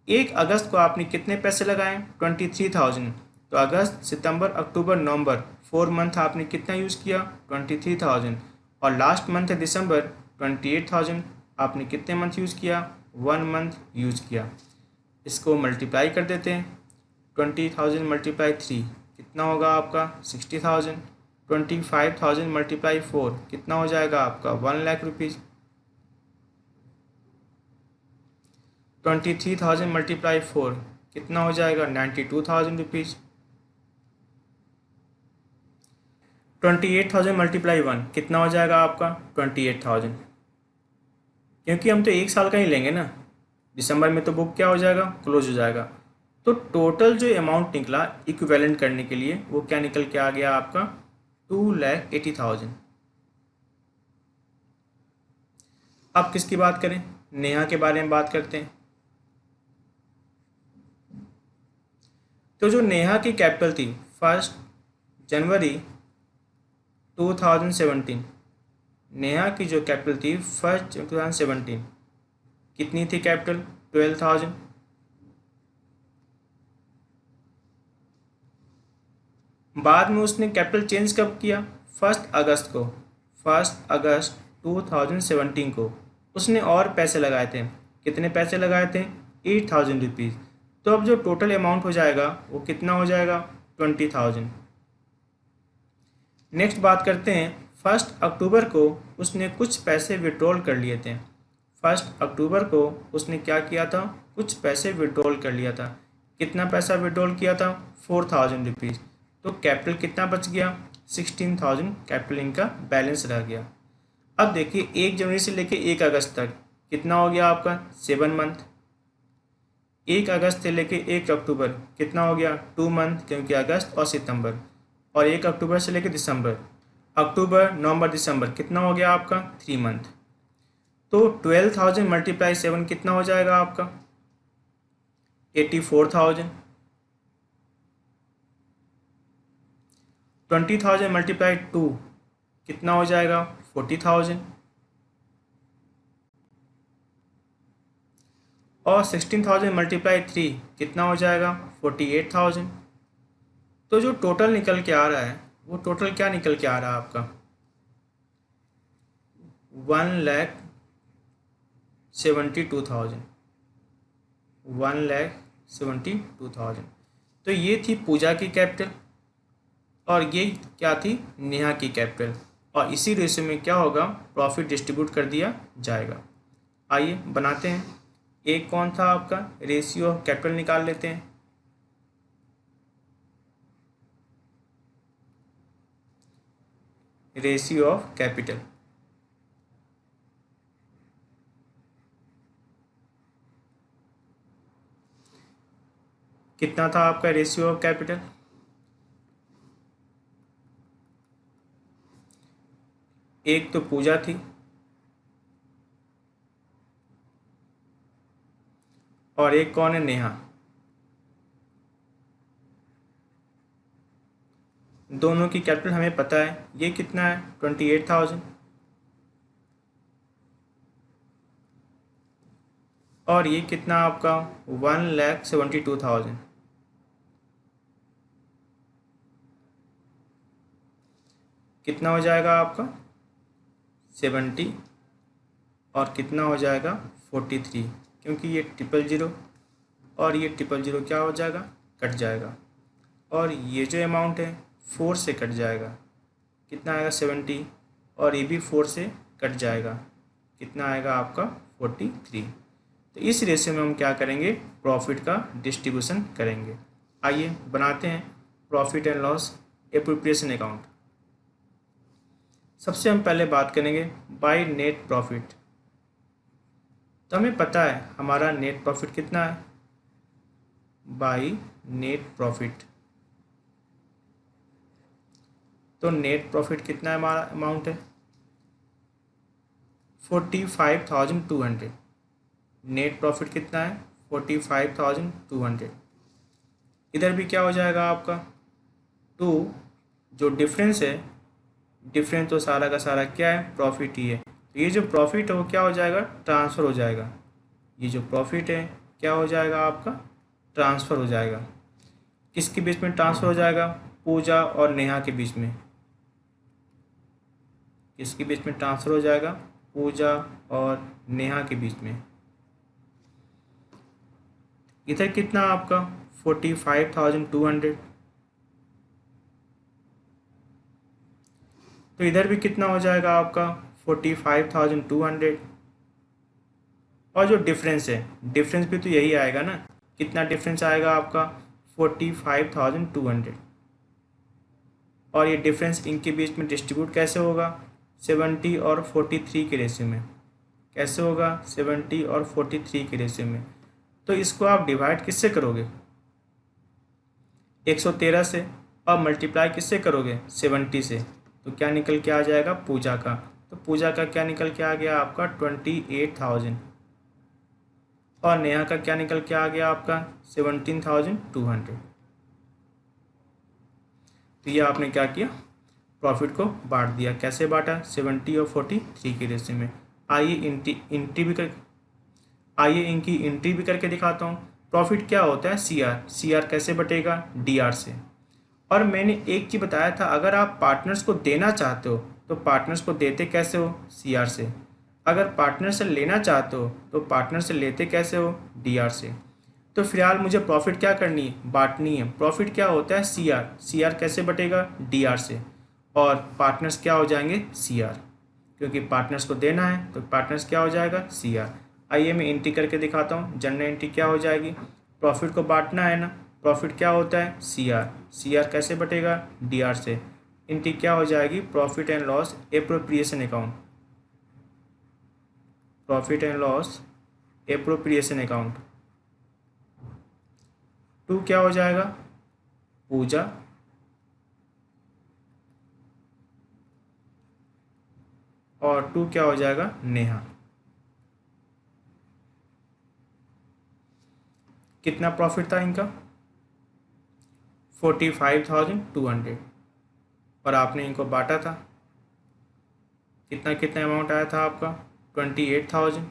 1 अगस्त को आपने कितने पैसे लगाए, 23,000। तो अगस्त, सितंबर, अक्टूबर, नवंबर, 4 मंथ आपने कितना यूज़ किया, 23,000। और लास्ट मंथ है दिसंबर, 28,000। आपने कितने मंथ यूज़ किया, 1 मंथ यूज़ किया। इसको मल्टीप्लाई कर देते हैं, 20,000 मल्टीप्लाई 3 कितना होगा आपका, 60,000। 25,000 मल्टीप्लाई 4 कितना हो जाएगा आपका, 1,00,000 रुपीज़। 23,000 मल्टीप्लाई 4 कितना हो जाएगा, 92,000 रुपीज़। 28,000 मल्टीप्लाई 1 कितना हो जाएगा आपका, 28,000। क्योंकि हम तो 1 साल का ही लेंगे ना, दिसंबर में तो बुक क्या हो जाएगा, क्लोज हो जाएगा। तो टोटल जो अमाउंट निकला इक्विवेलेंट करने के लिए वो क्या निकल के आ गया आपका, 2,80,000। अब किसकी बात करें, नेहा के बारे में बात करते हैं। तो जो नेहा की कैपिटल थी 1 जनवरी 2017, नेहा की जो कैपिटल थी 1 2017 कितनी थी कैपिटल, 12,000। बाद में उसने कैपिटल चेंज कब किया, 1 अगस्त को। 1 अगस्त 2017 को उसने और पैसे लगाए थे, कितने पैसे लगाए थे, 8,000 रुपीज़। तो अब जो टोटल अमाउंट हो जाएगा वो कितना हो जाएगा, 20,000। नेक्स्ट बात करते हैं, 1 अक्टूबर को उसने कुछ पैसे विड्रॉल कर लिए थे। 1 अक्टूबर को उसने क्या किया था, कुछ पैसे विड्रॉल कर लिया था। कितना पैसा विड्रॉल किया था, 4,000 रुपीज़। तो कैपिटल कितना बच गया, 16,000 कैपिटल इनका बैलेंस रह गया। अब देखिए 1 जनवरी से लेके 1 अगस्त तक कितना हो गया आपका, 7 मंथ। 1 अगस्त से लेके 1 अक्टूबर कितना हो गया, 2 मंथ, क्योंकि अगस्त और सितंबर। और 1 अक्टूबर से लेके दिसंबर, अक्टूबर, नवंबर, दिसंबर कितना हो गया आपका, 3 मंथ। तो 12,000 मल्टीप्लाई 7 कितना हो जाएगा आपका, 84,000। 20,000 मल्टीप्लाई 2 कितना हो जाएगा, 40,000। और 16,000 मल्टीप्लाई 3 कितना हो जाएगा, 48,000। तो जो टोटल निकल के आ रहा है वो टोटल क्या निकल के आ रहा है आपका, 1,72,000। 1,72,000। तो ये थी पूजा की कैपिटल और ये क्या थी, नेहा की कैपिटल। और इसी रेशियो में क्या होगा, प्रॉफिट डिस्ट्रीब्यूट कर दिया जाएगा। आइए बनाते हैं। एक कौन था आपका, रेशियो ऑफ कैपिटल निकाल लेते हैं। रेशियो ऑफ कैपिटल कितना था आपका, रेशियो ऑफ कैपिटल, एक तो पूजा थी और एक कौन है, नेहा। दोनों की कैपिटल हमें पता है, ये कितना है, 28,000 और ये कितना आपका, 1,72,000। कितना हो जाएगा आपका, 70 और कितना हो जाएगा, 43, क्योंकि ये 000 और ये 000 क्या हो जाएगा, कट जाएगा। और ये जो अमाउंट है 4 से कट जाएगा, कितना आएगा, 70, और ये भी 4 से कट जाएगा, कितना आएगा आपका, 43। तो इस रेशियो में हम क्या करेंगे, प्रॉफिट का डिस्ट्रीब्यूशन करेंगे। आइए बनाते हैं profit and loss appropriation account. सबसे हम पहले बात करेंगे बाय नेट प्रॉफिट। तो हमें पता है हमारा नेट प्रॉफिट कितना है, बाय नेट प्रॉफिट। तो नेट प्रॉफिट कितना है, हमारा अमाउंट है 45,200। नेट प्रॉफिट कितना है 45,200। इधर भी क्या हो जाएगा आपका 2, जो डिफरेंस है, डिफरेंस तो सारा का सारा क्या है प्रॉफिट ही है, तो ये जो प्रॉफिट है वो क्या हो जाएगा ट्रांसफ़र हो जाएगा। ये जो प्रॉफिट है क्या हो जाएगा आपका ट्रांसफ़र हो जाएगा। किसके बीच में ट्रांसफ़र हो जाएगा पूजा और नेहा के बीच में। किसके बीच में ट्रांसफ़र हो जाएगा पूजा और नेहा के बीच में। इधर कितना आपका 45,200, तो इधर भी कितना हो जाएगा आपका 45,200। और जो डिफरेंस है, डिफरेंस भी तो यही आएगा ना, कितना डिफरेंस आएगा आपका 45,200। और ये डिफरेंस इनके बीच में डिस्ट्रीब्यूट कैसे होगा 70 और 43 के रेशियो में। कैसे होगा 70 और 43 के रेशियो में। तो इसको आप डिवाइड किससे करोगे 113 से, और मल्टीप्लाई किससे करोगे 70 से, तो क्या निकल के आ जाएगा पूजा का। तो पूजा का क्या निकल के आ गया आपका 28,000, और नेहा का क्या निकल के आ गया आपका 17,200। तो ये आपने क्या किया प्रॉफिट को बांट दिया। कैसे बांटा 70 और 43 के रेशियो में। आइए इनकी एंट्री भी करके दिखाता हूँ। प्रॉफिट क्या होता है CR कैसे बटेगा DR से। और मैंने एक चीज़ बताया था, अगर आप पार्टनर्स को देना चाहते हो तो पार्टनर्स को देते कैसे हो CR से, अगर पार्टनर से लेना चाहते हो तो पार्टनर से लेते कैसे हो DR से। तो फिलहाल मुझे प्रॉफिट क्या करनी है बांटनी है। प्रॉफिट क्या होता है CR कैसे बटेगा DR से, और पार्टनर्स क्या हो जाएंगे CR, क्योंकि पार्टनर्स को देना है तो पार्टनर्स क्या हो जाएगा CR। आइए मैं एंट्री करके दिखाता हूँ। जनरल एंट्री क्या हो जाएगी, प्रॉफिट को बांटना है ना, प्रॉफिट क्या होता है CR कैसे बटेगा DR से। एंट्री क्या हो जाएगी profit and loss appropriation account, profit and loss appropriation account. 2 क्या हो जाएगा पूजा, और 2 क्या हो जाएगा नेहा। कितना प्रॉफिट था इनका 45,200, और आपने इनको बांटा था। कितना कितना अमाउंट आया था आपका 28,000,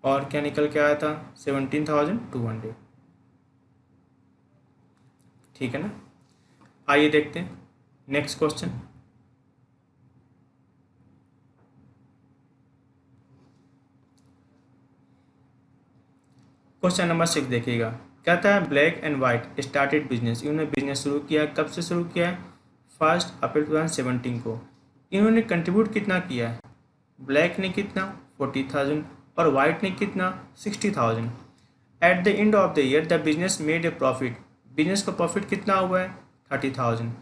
और क्या निकल के आया था 17,200। ठीक है ना। आइए देखते हैं नेक्स्ट क्वेश्चन। क्वेश्चन नंबर 6 देखिएगा। कहता है black and white started business. इन्होंने बिजनेस शुरू किया, कब से शुरू किया है 1 अप्रैल 2017 को। इन्होंने कंट्रीब्यूट कितना किया है, ब्लैक ने कितना 40,000 और वाइट ने कितना 60,000। At the end of the year the business made a profit. Business का प्रॉफिट कितना हुआ है 30,000।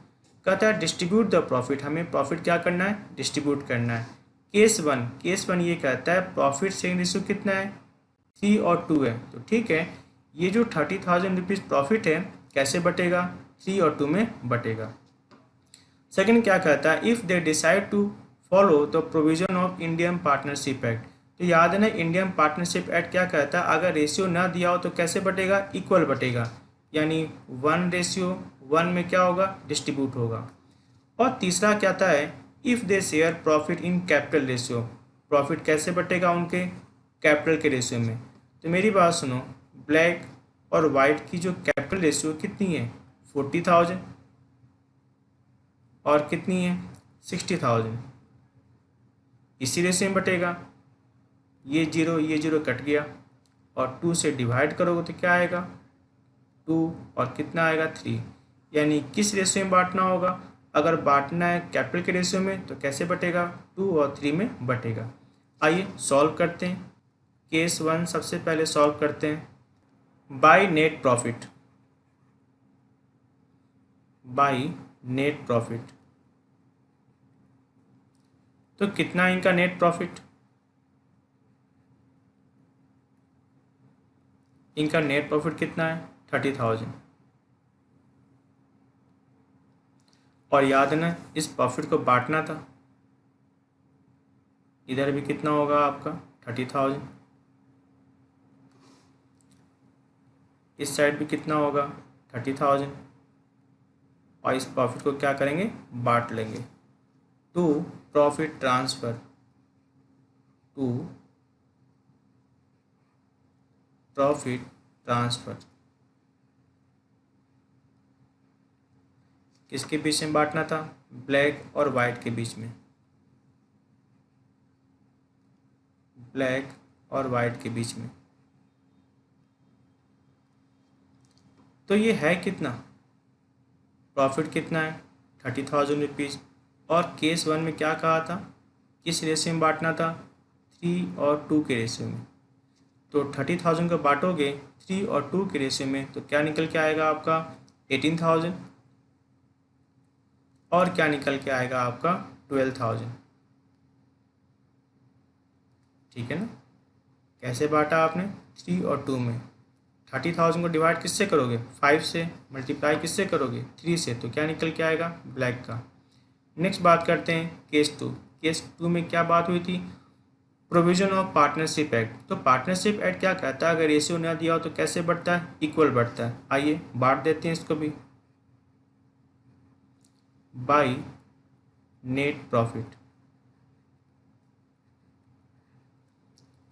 कहता है डिस्ट्रीब्यूट द प्रॉफिट। हमें प्रॉफिट क्या करना है डिस्ट्रीब्यूट करना है। केस वन ये कहता है प्रॉफिट शेयरिंग रेशियो कितना है 3 और 2 है। तो ठीक है, ये जो 30,000 रुपीज़ प्रॉफिट है कैसे बटेगा 3 और 2 में बटेगा। सेकंड क्या कहता है if they decide to follow the provision of Indian partnership act. तो याद है ना इंडियन पार्टनरशिप एक्ट क्या कहता है, अगर रेशियो ना दिया हो तो कैसे बटेगा इक्वल बटेगा, यानी 1:1 में क्या होगा डिस्ट्रीब्यूट होगा। और तीसरा कहता है if they share profit in capital ratio. Profit कैसे बटेगा उनके कैपिटल के रेशियो में। तो मेरी बात सुनो, ब्लैक और वाइट की जो कैपिटल रेशियो कितनी है 40,000, और कितनी है 60,000। इसी रेशियो में बटेगा। ये जीरो कट गया, और 2 से डिवाइड करोगे तो क्या आएगा 2, और कितना आएगा 3। यानी किस रेशियो में बांटना होगा, अगर बांटना है कैपिटल के रेशियो में तो कैसे बटेगा 2 और 3 में बटेगा। आइए सॉल्व करते हैं। केस 1 सबसे पहले सॉल्व करते हैं। By net profit, by net profit. तो कितना इनका नेट प्रॉफिट, इनका नेट प्रॉफिट कितना है 30,000। और याद है ना इस प्रॉफिट को बांटना था, इधर भी कितना होगा आपका 30,000, इस साइड भी कितना होगा 30,000, और इस प्रॉफिट को क्या करेंगे, बांट लेंगे। To profit transfer, to profit transfer किसके बीच में बांटना था, ब्लैक और वाइट के बीच में, ब्लैक और वाइट के बीच में। तो ये है कितना, प्रॉफिट कितना है 30,000 रुपीज़। और केस 1 में क्या कहा था, किस रेशियो में बांटना था, 3 और 2 के रेशियो में। तो 30,000 को बांटोगे 3 और 2 के रेशियो में तो क्या निकल के आएगा आपका 18,000, और क्या निकल के आएगा आपका 12,000। ठीक है ना, कैसे बांटा आपने, 3 और 2 में। 30,000 को डिवाइड किससे करोगे, 5 से, मल्टीप्लाई किससे करोगे, 3 से, तो क्या निकल के आएगा, ब्लैक का। नेक्स्ट बात करते हैं केस 2। केस 2 में क्या बात हुई थी, प्रोविजन ऑफ पार्टनरशिप एक्ट। तो पार्टनरशिप एक्ट क्या कहता है, अगर रेशियो ना दिया हो तो कैसे बढ़ता है, इक्वल बढ़ता है। आइए बांट देते हैं इसको भी, बाय नेट प्रॉफिट।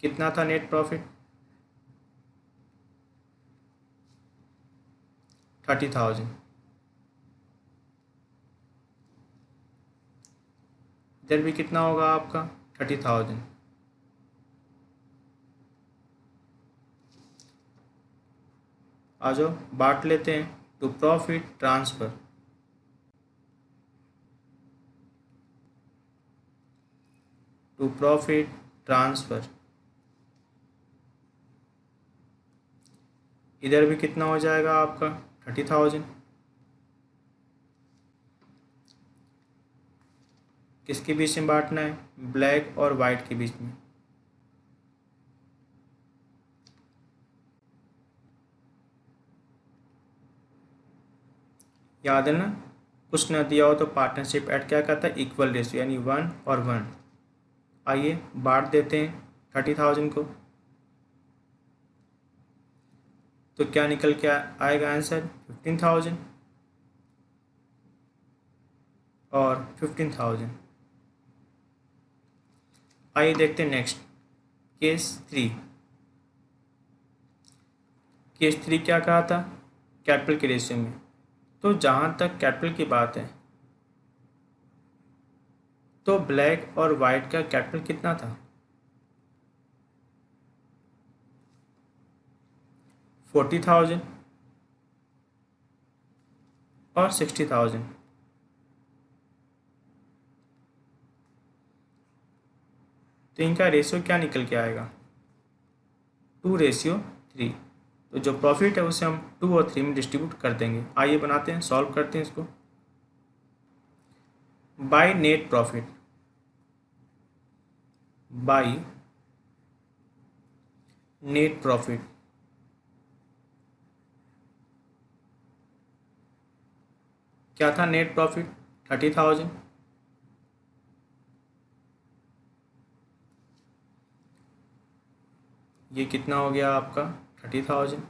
कितना था नेट प्रॉफिट, 30,000। इधर भी कितना होगा आपका 30,000। आ जाओ बांट लेते हैं, to profit transfer, to profit transfer इधर भी कितना हो जाएगा आपका 30,000। किसके बीच में बांटना है, ब्लैक और वाइट के बीच में। याद है ना, कुछ ना दिया हो तो पार्टनरशिप एक्ट क्या कहता है, इक्वल रेशियो, यानी 1 और 1। आइए बांट देते हैं 30,000 को, तो क्या निकल के आएगा आंसर 15,000 और 15,000। आइए देखते हैं नेक्स्ट केस 3। केस 3 क्या कहा था, कैपिटल के रेशियो में। तो जहाँ तक कैपिटल की बात है तो ब्लैक और वाइट का कैपिटल कितना था, 40,000 और 60,000। तो इनका रेशियो क्या निकल के आएगा, 2:3। तो जो प्रॉफिट है उसे हम 2 और 3 में डिस्ट्रीब्यूट कर देंगे। आइए बनाते हैं, सॉल्व करते हैं इसको। By net profit, by net profit क्या था, नेट प्रॉफिट 30,000। ये कितना हो गया आपका 30,000।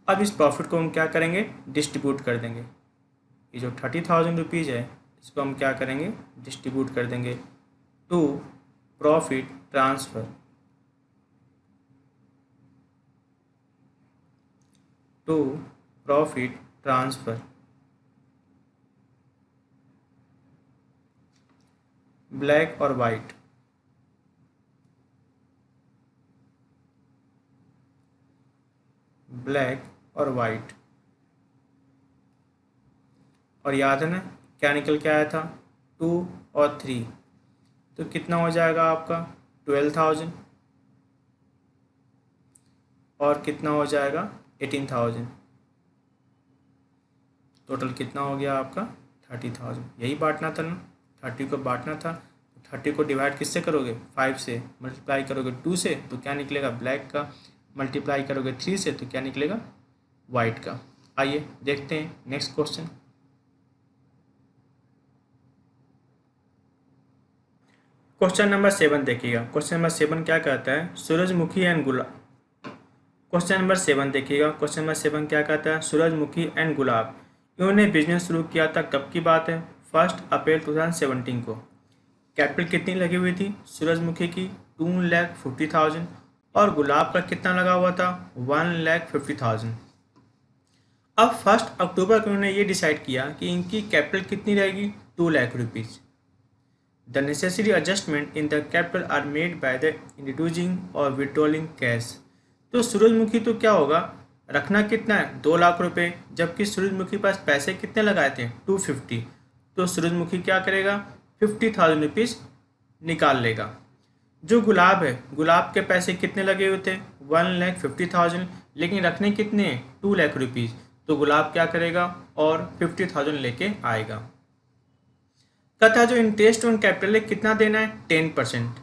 अब इस प्रॉफिट को हम क्या करेंगे, डिस्ट्रीब्यूट कर देंगे। ये जो 30,000 रुपीज़ है इसको हम क्या करेंगे, डिस्ट्रीब्यूट कर देंगे to profit transfer, to profit transfer black और वाइट। ब्लैक और वाइट, और याद है ना क्या निकल के आया था, 2 और 3। तो कितना हो जाएगा आपका 12,000 और कितना हो जाएगा 18,000। टोटल कितना हो गया आपका 30,000। यही बांटना था ना, 30 को बांटना था। 30 को डिवाइड किससे करोगे, 5 से, मल्टीप्लाई करोगे 2 से तो क्या निकलेगा, ब्लैक का। मल्टीप्लाई करोगे 3 से तो क्या निकलेगा, वाइट का। आइए देखते हैं नेक्स्ट क्वेश्चन। क्वेश्चन नंबर 7 देखिएगा। क्वेश्चन नंबर 7 क्या कहता है, सूरजमुखी एंड गुलाब। क्वेश्चन नंबर 7 देखिएगा। क्वेश्चन नंबर 7 क्या कहता है, सूरजमुखी एंड गुलाब इन्होंने बिजनेस शुरू किया था, कब की बात है, 1 अप्रैल 2017 को। कैपिटल कितनी लगी हुई थी सूरजमुखी की, 2,50,000 और गुलाब का कितना लगा हुआ था, 1,50,000। अब 1 अक्टूबर को उन्होंने ये डिसाइड किया कि इनकी कैपिटल कितनी रहेगी, 2,00,000 rupees. The necessary adjustment in the capital R made by the introducing और विड्रॉलिंग कैश। तो सूरजमुखी तो क्या होगा, रखना कितना है, 2,00,000 रुपये, जबकि सूरजमुखी पास पैसे कितने लगाए थे, 250। तो सूरजमुखी क्या करेगा, 50,000 रुपीज़ निकाल लेगा। जो गुलाब है, गुलाब के पैसे कितने लगे हुए थे, 1,50,000, लेकिन रखने कितने हैं, 2,00,000 रुपीज़। तो गुलाब क्या करेगा और 50,000 लेके आएगा। कहता जो इंटरेस्ट ऑन कैपिटल है कितना देना है, 10%।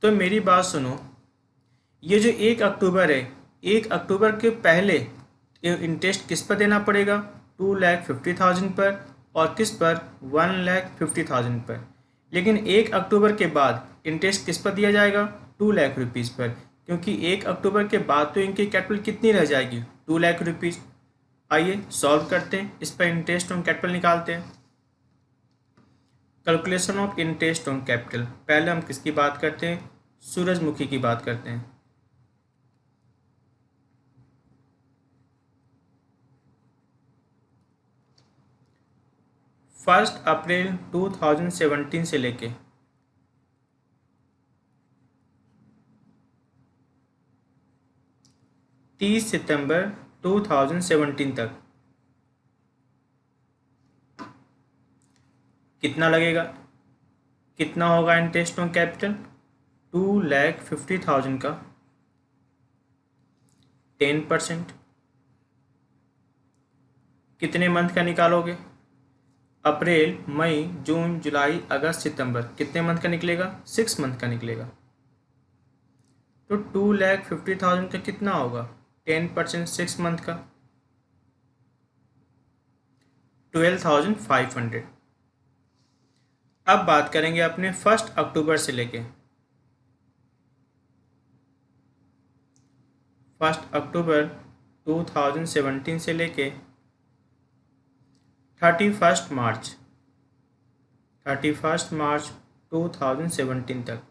तो मेरी बात सुनो, ये जो 1 अक्टूबर है, 1 अक्टूबर के पहले इंटरेस्ट किस पर देना पड़ेगा, 2,50,000 पर, और किस पर, 1,50,000 पर। लेकिन 1 अक्टूबर के बाद इंटरेस्ट किस पर दिया जाएगा, 2,00,000 रुपीज़ पर, क्योंकि 1 अक्टूबर के बाद तो इनकी कैपिटल कितनी रह जाएगी, 2,00,000 रुपीज़। आइए सॉल्व करते हैं, इस पर इंटरेस्ट ऑन कैपिटल निकालते हैं। Calculation of interest on capital, पहले हम किसकी बात करते हैं, सूरजमुखी की बात करते हैं। फर्स्ट अप्रैल 2017 से लेके 30 सितंबर 2017 तक कितना लगेगा, कितना होगा इंटरेस्ट ऑन कैपिटल, 2,50,000 का 10%। कितने मंथ का निकालोगे, अप्रैल, मई, जून, जुलाई, अगस्त, सितंबर, कितने मंथ का निकलेगा, 6 मंथ का निकलेगा। तो 2,50,000 का कितना होगा, 10% 6 मंथ का, 12,500। अब बात करेंगे अपने 1 अक्टूबर से लेके 1 अक्टूबर 2017 से लेके 31 मार्च 2017 तक।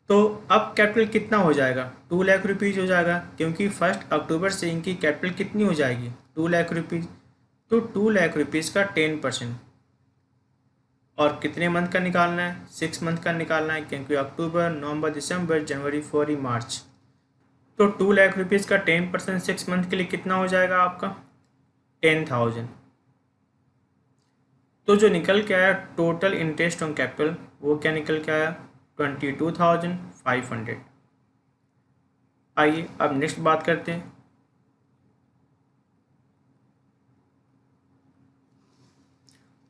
तो अब कैपिटल कितना हो जाएगा, 2,00,000 रुपीज़ हो जाएगा, क्योंकि 1 अक्टूबर से इनकी कैपिटल कितनी हो जाएगी, 2,00,000 रुपीज़। तो 2,00,000 रुपीज़ का 10%, और कितने मंथ का निकालना है, 6 मंथ का निकालना है, क्योंकि अक्टूबर, नवंबर, दिसंबर, जनवरी, फरवरी, मार्च। तो 2,00,000 रुपीज़ का 10% 6 मंथ के लिए कितना हो जाएगा आपका, 10,000। तो जो निकल के आया टोटल इंटरेस्ट ऑन कैपिटल, वो क्या निकल के आया, 22,500। आइए अब नेक्स्ट बात करते हैं।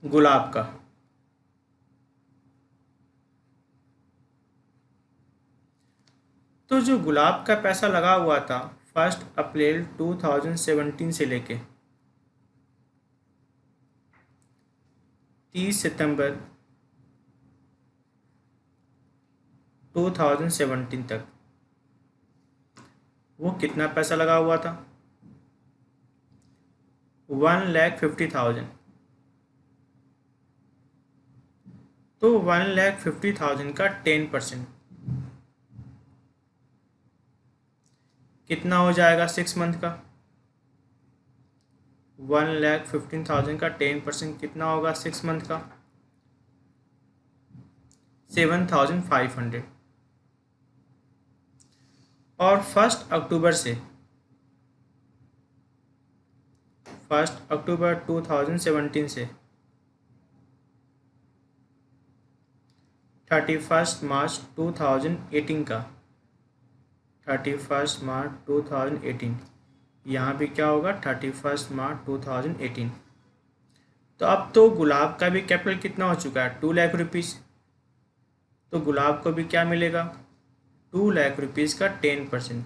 गुलाब का। तो जो गुलाब का पैसा लगा हुआ था 1 अप्रैल 2017 से लेके 30 सितंबर 2017 तक, वो कितना पैसा लगा हुआ था, 1,50,000। तो 1,50,000 का 10% कितना हो जाएगा, 6 मंथ का, 1,15,000 का 10% कितना होगा 6 मंथ का, 7,500। और 1 अक्टूबर से 1 अक्टूबर 2017 से 31 मार्च 2018 का, 31 मार्च 2018, यहाँ भी क्या होगा, 31 मार्च 2018। तो अब तो गुलाब का भी कैपिटल कितना हो चुका है, 2,00,000 रुपीज़। तो गुलाब को भी क्या मिलेगा, 2,00,000 रुपीज़ का 10%,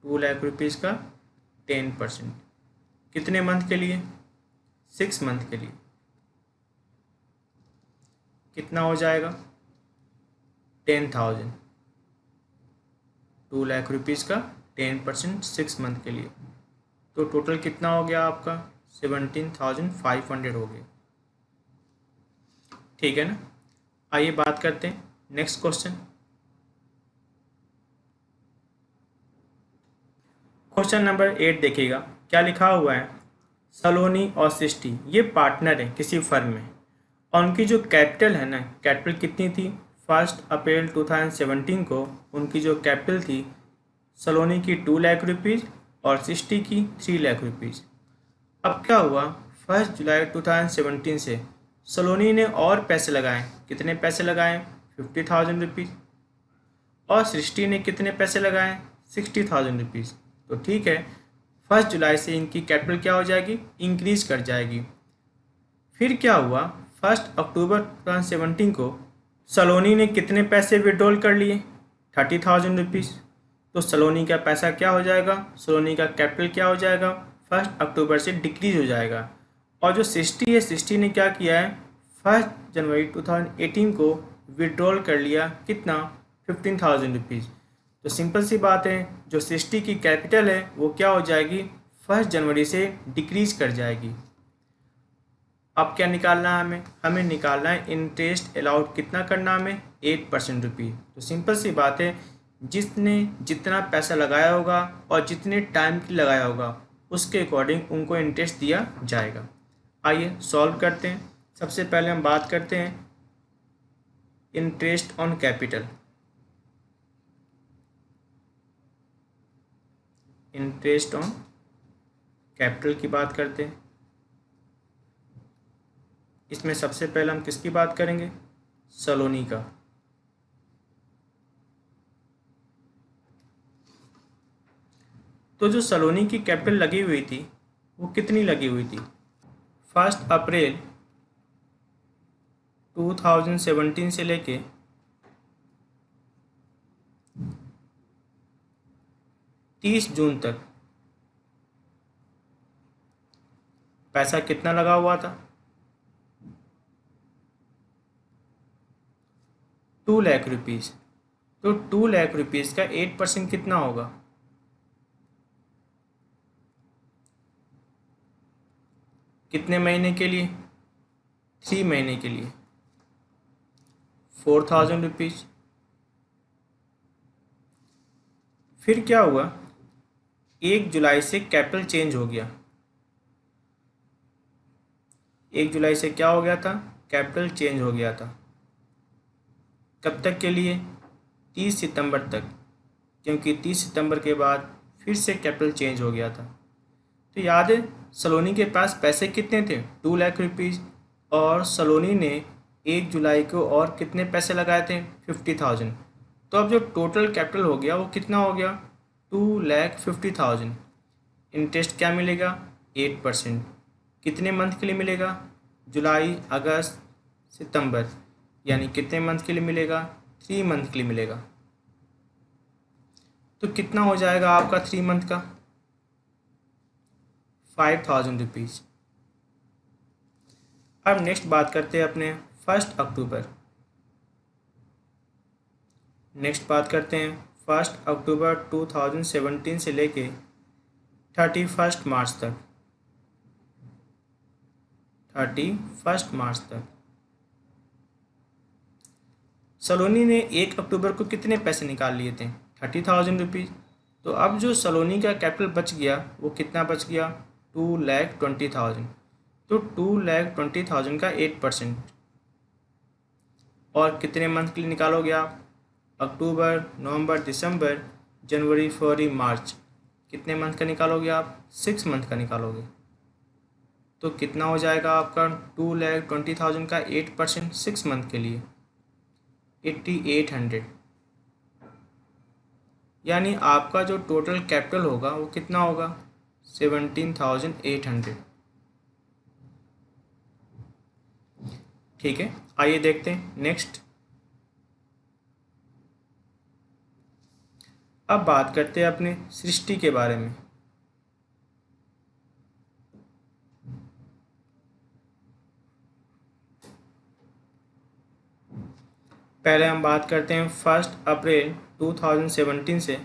2,00,000 रुपीज़ का 10%। कितने मंथ के लिए, 6 मंथ के लिए। कितना हो जाएगा 10,000। 2 लाख रुपीज़ का 10% 6 मंथ के लिए, तो टोटल कितना हो गया आपका 17,500 हो गया। ठीक है ना। आइए बात करते हैं नेक्स्ट क्वेश्चन। क्वेश्चन नंबर 8 देखिएगा, क्या लिखा हुआ है। सलोनी और सृष्टि ये पार्टनर है किसी फर्म में, और उनकी जो कैपिटल है ना, कैपिटल कितनी थी 1 अप्रैल 2017 को उनकी जो कैपिटल थी सलोनी की 2 लाख रुपीज़ और सृष्टि की 3 लाख रुपीज़। अब क्या हुआ 1 जुलाई 2017 से सलोनी ने और पैसे लगाए। कितने पैसे लगाए 50,000 रुपीज़, और सृष्टि ने कितने पैसे लगाए 60,000 रुपीज़। तो ठीक है, 1 जुलाई से इनकी कैपिटल क्या हो जाएगी इंक्रीज कर जाएगी। फिर क्या हुआ 1 अक्टूबर 2017 को सलोनी ने कितने पैसे विड्रॉल कर लिए 30,000 रुपीज़। तो सलोनी का पैसा क्या हो जाएगा, सलोनी का कैपिटल क्या हो जाएगा 1 अक्टूबर से डिक्रीज हो जाएगा। और जो सृष्टि है, सृष्टि ने क्या किया है 1 जनवरी 2018 को विड्रॉल कर लिया कितना 15,000 रुपीज़। तो सिंपल सी बात है, जो सृष्टि की कैपिटल है वो क्या हो जाएगी 1 जनवरी से डिक्रीज कर जाएगी। अब क्या निकालना है हमें, हमें निकालना है इंटरेस्ट अलाउड कितना करना हमें 8% रुपीज़। तो सिंपल सी बात है, जिसने जितना पैसा लगाया होगा और जितने टाइम के लिए लगाया होगा उसके अकॉर्डिंग उनको इंटरेस्ट दिया जाएगा। आइए सॉल्व करते हैं। सबसे पहले हम बात करते हैं interest on capital. Interest on capital की बात करते हैं। इसमें सबसे पहले हम किसकी बात करेंगे सलोनी का। तो जो सलोनी की कैपिटल लगी हुई थी वो कितनी लगी हुई थी 1 अप्रैल 2017 से लेके 30 जून तक पैसा कितना लगा हुआ था 2 लाख रुपीज़। तो 2 लाख रुपीज़ का 8% कितना होगा कितने महीने के लिए 3 महीने के लिए 4,000 रुपीज़। फिर क्या हुआ 1 जुलाई से कैपिटल चेंज हो गया। 1 जुलाई से क्या हो गया था कैपिटल चेंज हो गया था। कब तक के लिए 30 सितंबर तक, क्योंकि 30 सितंबर के बाद फिर से कैपिटल चेंज हो गया था। तो याद है सलोनी के पास पैसे कितने थे 2 लाख रुपीज़, और सलोनी ने 1 जुलाई को और कितने पैसे लगाए थे 50,000। तो अब जो टोटल कैपिटल हो गया वो कितना हो गया 2,50,000। इंटरेस्ट क्या मिलेगा 8%। कितने मंथ के लिए मिलेगा जुलाई अगस्त सितंबर, यानी कितने मंथ के लिए मिलेगा 3 मंथ के लिए मिलेगा। तो कितना हो जाएगा आपका 3 मंथ का 5,000 रुपीज़। अब नेक्स्ट बात करते हैं अपने 1 अक्टूबर। नेक्स्ट बात करते हैं 1 अक्टूबर 2017 से लेके 31 मार्च तक। 31 मार्च तक सलोनी ने 1 अक्टूबर को कितने पैसे निकाल लिए थे 30,000 रुपीज़। तो अब जो सलोनी का कैपिटल बच गया वो कितना बच गया 2,20,000। तो 2,20,000 का 8%, और कितने मंथ के लिए निकालोगे आप अक्टूबर नवंबर दिसंबर जनवरी फरवरी मार्च, कितने मंथ का निकालोगे आप 6 मंथ का निकालोगे। तो कितना हो जाएगा आपका 2,20,000 का 8% 6 मंथ के लिए 8,800। यानी आपका जो टोटल कैपिटल होगा वो कितना होगा 17,800। ठीक है, आइए देखते हैं नेक्स्ट। अब बात करते हैं अपने सृष्टि के बारे में। पहले हम बात करते हैं 1 अप्रैल 2017 से।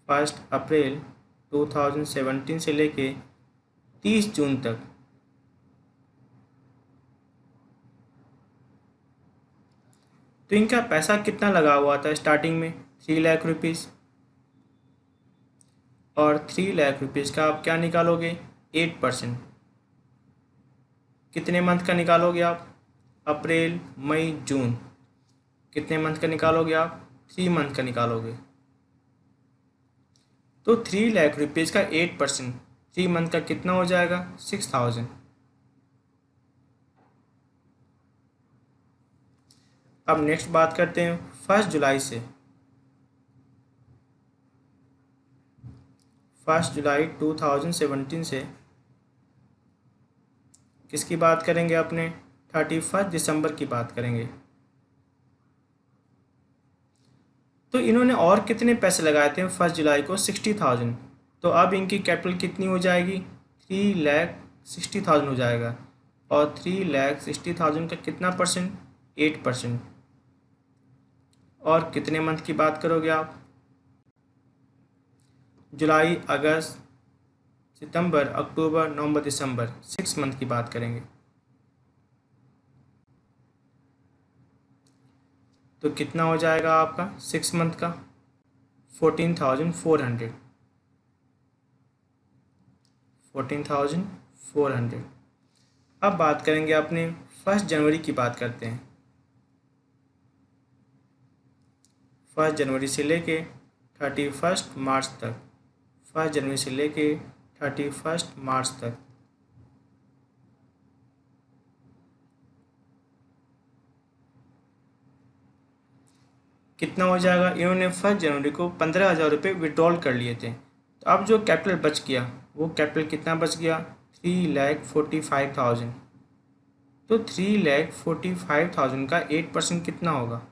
1 अप्रैल 2017 से लेके 30 जून तक। तो इनका पैसा कितना लगा हुआ था स्टार्टिंग में? 3 लाख रुपीज़। और 3 लाख रुपीज़ का आप क्या निकालोगे? 8%। कितने मंथ का निकालोगे आप? अप्रैल, मई, जून। कितने मंथ का निकालोगे आप? 3 मंथ का निकालोगे। तो 3 लाख रुपीज़ का 8% 3 मंथ का कितना हो जाएगा? 6000। अब नेक्स्ट बात करते हैं 1 जुलाई से। 1 जुलाई 2017 से किसकी बात करेंगे? अपने 31 दिसंबर की बात करेंगे। तो इन्होंने और कितने पैसे लगाए थे 1 जुलाई को? 60,000। तो अब इनकी कैपिटल कितनी हो जाएगी? 3,60,000 हो जाएगा। और 3,60,000 का कितना परसेंट? 8%। और कितने मंथ की बात करोगे आप? जुलाई, अगस्त, सितंबर, अक्टूबर, नवंबर, दिसंबर, 6 मंथ की बात करेंगे। तो कितना हो जाएगा आपका 6 मंथ का? 14,400। 14,400। अब बात करेंगे अपने 1 जनवरी की बात करते हैं। 1 जनवरी से लेके 31 मार्च तक। 1 जनवरी से लेके 31 मार्च तक। कितना हो जाएगा? इन्होंने 1 जनवरी को 15,000 रुपये विड्रॉल कर लिए थे। तो अब जो कैपिटल बच गया, वो कैपिटल कितना बच गया? 3,45,000। तो 3,45,000 का 8% कितना होगा?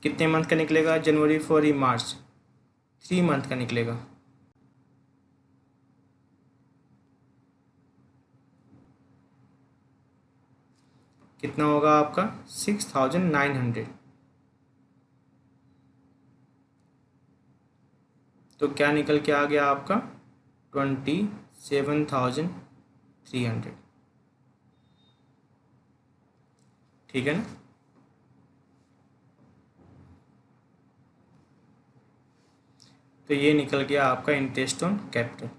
कितने मंथ का निकलेगा? जनवरी, फरवरी, मार्च, 3 मंथ का निकलेगा। कितना होगा आपका? 6,900। तो क्या निकल के आ गया आपका? 27,300। ठीक है ना? तो ये निकल गया आपका interest on capital.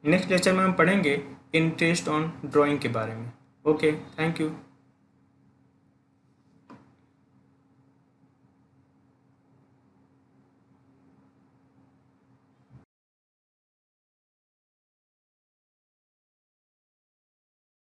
Next lecture में हम पढ़ेंगे इंटरेस्ट ऑन ड्राइंग के बारे में। Okay, thank you.